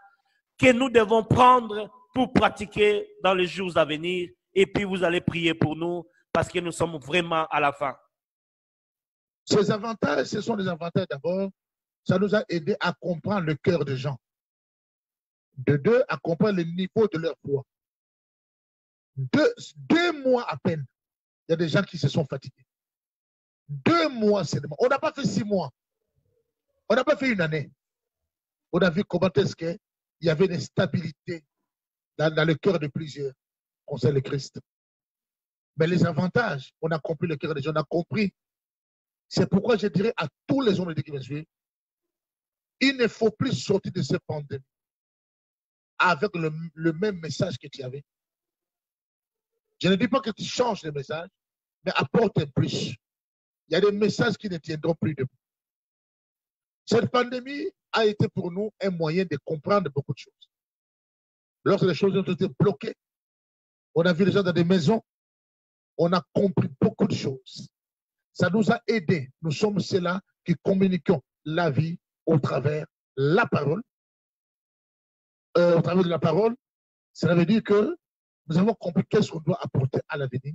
que nous devons prendre pour pratiquer dans les jours à venir, et puis vous allez prier pour nous parce que nous sommes vraiment à la fin. Ces avantages, ce sont des avantages d'abord. Ça nous a aidé à comprendre le cœur des gens. De 2, à comprendre le niveau de leur foi. 2 mois à peine, il y a des gens qui se sont fatigués. 2 mois seulement. On n'a pas fait 6 mois. On n'a pas fait 1 année. On a vu comment est-ce qu'il y avait une stabilité dans le cœur de plusieurs concernant le Christ. Mais les avantages, on a compris le cœur des gens, on a compris. C'est pourquoi je dirais à tous les hommes de Dieu qui me suivent, il ne faut plus sortir de cette pandémie avec le même message que tu avais. Je ne dis pas que tu changes le message, mais apporte un plus. Il y a des messages qui ne tiendront plus debout. Cette pandémie a été pour nous un moyen de comprendre beaucoup de choses. Lorsque les choses ont été bloquées, on a vu les gens dans des maisons, on a compris beaucoup de choses. Ça nous a aidés. Nous sommes ceux-là qui communiquons la vie au travers de la parole. Au travers de la parole, cela veut dire que nous avons compris qu'est-ce qu'on doit apporter à l'avenir.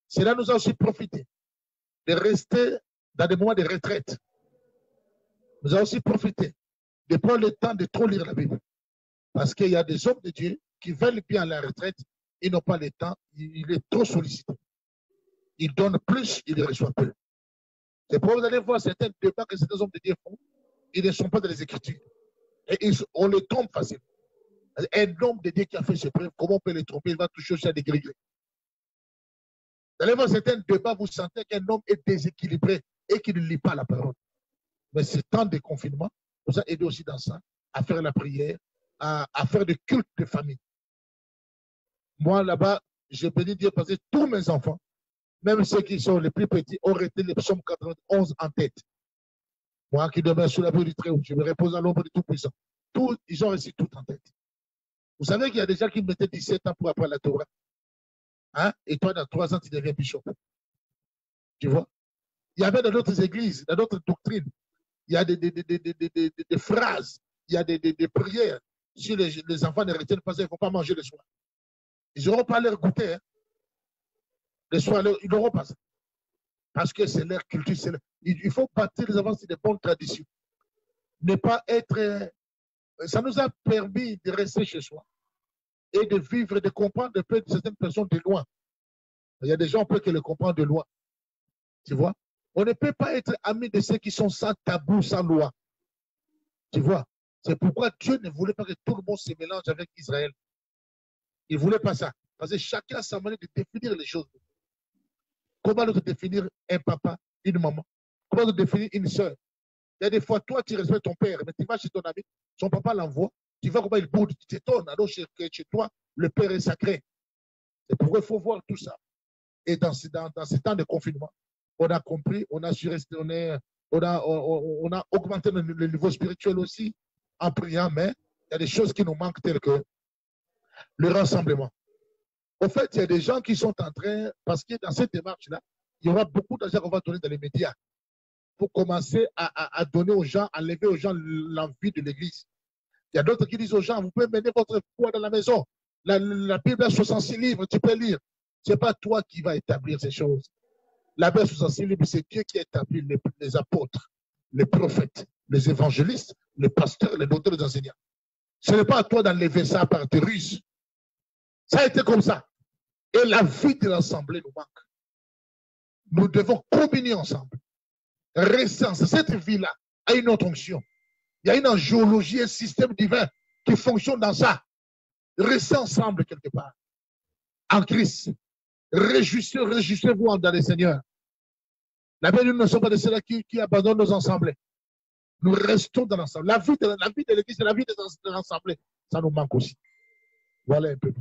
Cela nous a aussi profité de rester dans des moments de retraite. Nous avons aussi profité de prendre le temps de trop lire la Bible. Parce qu'il y a des hommes de Dieu qui veulent bien à la retraite, ils n'ont pas le temps, il est trop sollicité. Ils donnent plus, ils reçoivent peu. C'est pourquoi vous allez voir certains débats que certains hommes de Dieu font, ils ne sont pas dans les Écritures. Et on le trompe facilement. Un homme de Dieu qui a fait ce preuve, comment on peut le tromper? Il va toucher aussi à des gris-gris. Vous allez voir certains débats, vous sentez qu'un homme est déséquilibré et qu'il ne lit pas la parole. Mais ce temps de confinement nous a aidé aussi dans ça, à faire la prière, à faire des cultes de famille. Moi, là-bas, j'ai béni Dieu parce que tous mes enfants, même ceux qui sont les plus petits, ont été les psaumes 91 en tête. Moi qui demeure sous l'abri du Très-Haut, je me repose à l'ombre du Tout-Puissant. Ils ont réussi tout en tête. Vous savez qu'il y a des gens qui mettaient 17 ans pour apprendre la Torah. Hein? Et toi, dans 3 ans, tu deviens bishop. Tu vois? Il y avait dans d'autres églises, dans d'autres doctrines, il y a des phrases, il y a des prières. Si les enfants ne retiennent pas ça, ils ne vont pas manger le soir. Ils n'auront pas leur goûter. Hein? Le soir, ils n'auront pas ça. Parce que c'est leur culture. Il faut bâtir les enfants sur des bonnes traditions. Ne pas être. Ça nous a permis de rester chez soi et de vivre, de comprendre un peu certaines personnes de loin. Il y a des gens, on peut que le comprendre de loin. Tu vois? On ne peut pas être amis de ceux qui sont sans tabou, sans loi. Tu vois? C'est pourquoi Dieu ne voulait pas que tout le monde se mélange avec Israël. Il ne voulait pas ça. Parce que chacun a sa manière de définir les choses. Comment nous définir un papa, une maman? Comment nous définir une soeur? Il y a des fois, toi, tu respectes ton père, mais tu vas chez ton ami, son papa l'envoie, tu vois comment il boude, tu t'étonnes. Alors chez toi, le père est sacré. C'est pourquoi il faut voir tout ça. Et dans ce temps de confinement, on a compris, on a augmenté le niveau spirituel aussi en priant, mais il y a des choses qui nous manquent telles que le rassemblement. Au fait, il y a des gens qui sont en train, parce que dans cette démarche-là, il y aura beaucoup d'argent qu'on va donner dans les médias pour commencer à donner aux gens, à lever aux gens l'envie de l'Église. Il y a d'autres qui disent aux gens, vous pouvez mener votre foi dans la maison. La Bible a 66 livres, tu peux lire. Ce n'est pas toi qui vas établir ces choses. La Bible a 66 livres, c'est Dieu qui a établi les apôtres, les prophètes, les évangélistes, les pasteurs, les docteurs, les enseignants. Ce n'est pas à toi d'enlever ça par tes ruses. Ça a été comme ça. Et la vie de l'Assemblée nous manque. Nous devons combiner ensemble. Rester ensemble. Cette vie-là a une autre onction. Il y a une angéologie, un système divin qui fonctionne dans ça. Restez ensemble quelque part. En Christ. Réjouissez-vous dans le Seigneur. La Bible, nous ne sommes pas de ceux-là qui abandonnent nos assemblées. Nous restons dans l'ensemble. La vie de l'Église, la vie de l'assemblée, ça nous manque aussi. Voilà un peu.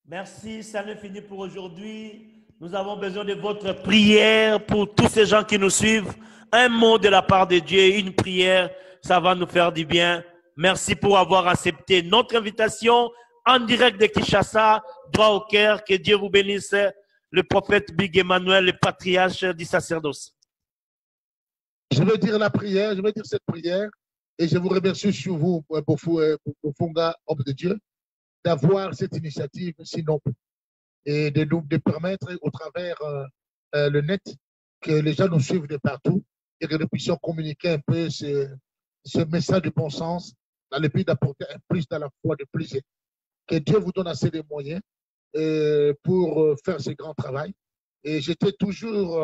Merci, ça n'est fini pour aujourd'hui. Nous avons besoin de votre prière pour tous ces gens qui nous suivent. Un mot de la part de Dieu, une prière, ça va nous faire du bien. Merci pour avoir accepté notre invitation en direct de Kinshasa, droit au cœur. Que Dieu vous bénisse. Le prophète Big Emmanuel, le patriarche du sacerdoce. Je vais dire la prière, je vais dire cette prière et je vous remercie sur vous, Bofunga, homme de Dieu, d'avoir cette initiative si noble et de nous permettre au travers le net que les gens nous suivent de partout et que nous puissions communiquer un peu ce message de bon sens dans le but d'apporter un plus dans la foi de plus. Que Dieu vous donne assez de moyens pour faire ce grand travail. Et j'ai toujours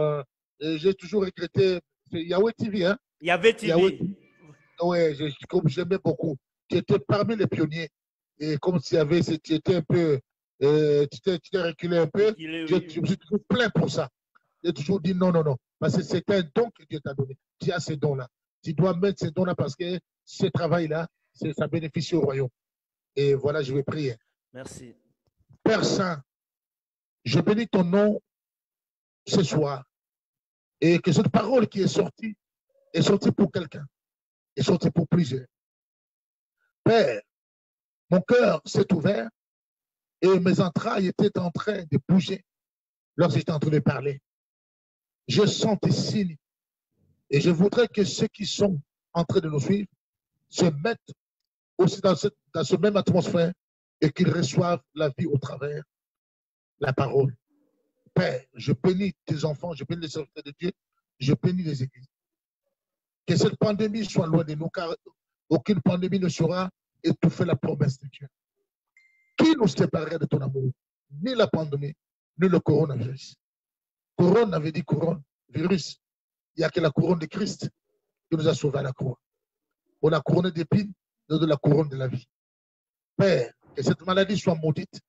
regretté Yahweh TV, hein? Yahweh TV. Oui, comme j'aimais beaucoup. Tu étais parmi les pionniers. Et comme tu étais un peu, tu t'es reculé un peu, je me suis toujours plaint pour ça. J'ai toujours dit non. Parce que c'est un don que Dieu t'a donné. Tu as ces dons-là. Tu dois mettre ces dons-là parce que ce travail-là, ça bénéficie au royaume. Et voilà, je vais prier. Merci. Père Saint, je bénis ton nom ce soir. Et que cette parole qui est sortie pour quelqu'un, est sortie pour plusieurs. Père, mon cœur s'est ouvert et mes entrailles étaient en train de bouger lorsque j'étais en train de parler. Je sens tes signes et je voudrais que ceux qui sont en train de nous suivre se mettent aussi dans cette même atmosphère et qu'ils reçoivent la vie au travers la parole. Père, je bénis tes enfants, je bénis les serviteurs de Dieu, je bénis les églises. Que cette pandémie soit loin de nous, car aucune pandémie ne saura étouffer la promesse de Dieu. Qui nous séparerait de ton amour? Ni la pandémie, ni le coronavirus. Couronne avait dit couronne, virus. Il n'y a que la couronne de Christ qui nous a sauvés à la croix. On a couronné d'épines, de la couronne de la vie. Père, que cette maladie soit maudite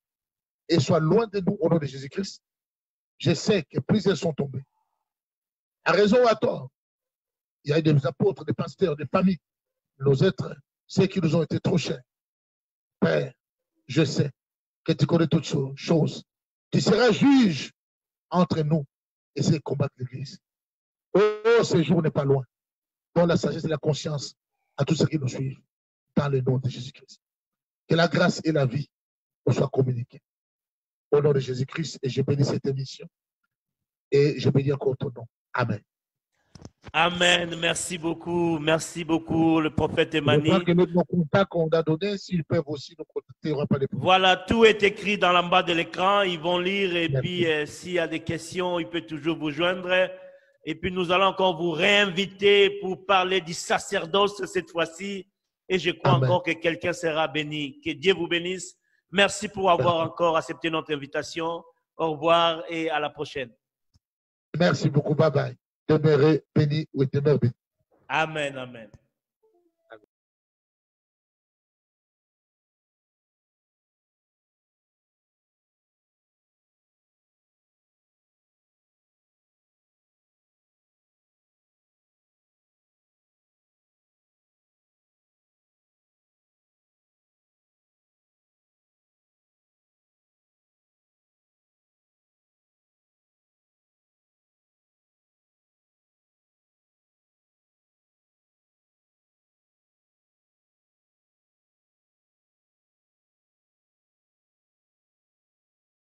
et soit loin de nous au nom de Jésus-Christ. Je sais que plusieurs sont tombés. À raison ou à tort, il y a des apôtres, des pasteurs, des familles, nos êtres, ceux qui nous ont été trop chers. Père, je sais que tu connais toutes choses. Tu seras juge entre nous et ceux qui combattent l'Église. Oh, ce jour n'est pas loin. Donne la sagesse et la conscience à tous ceux qui nous suivent dans le nom de Jésus-Christ. Que la grâce et la vie nous soient communiquées. Au nom de Jésus-Christ, et je bénis cette émission. Et je bénis encore ton nom. Amen. Amen. Merci beaucoup, le prophète Emmanuel. Je crois que notre contact qu'on a donné, s'ils peuvent aussi nous contacter, il n'y aura pas de problème. Voilà, tout est écrit dans le bas de l'écran. Ils vont lire et Merci. puis s'il y a des questions, il peut toujours vous joindre. Et puis nous allons encore vous réinviter pour parler du sacerdoce cette fois-ci. Et je crois Amen. encore que quelqu'un sera béni. Que Dieu vous bénisse. Merci pour avoir encore accepté notre invitation. Au revoir et à la prochaine. Merci beaucoup. Bye bye. Demeurez bénis ou demeurez bénis. Amen, amen.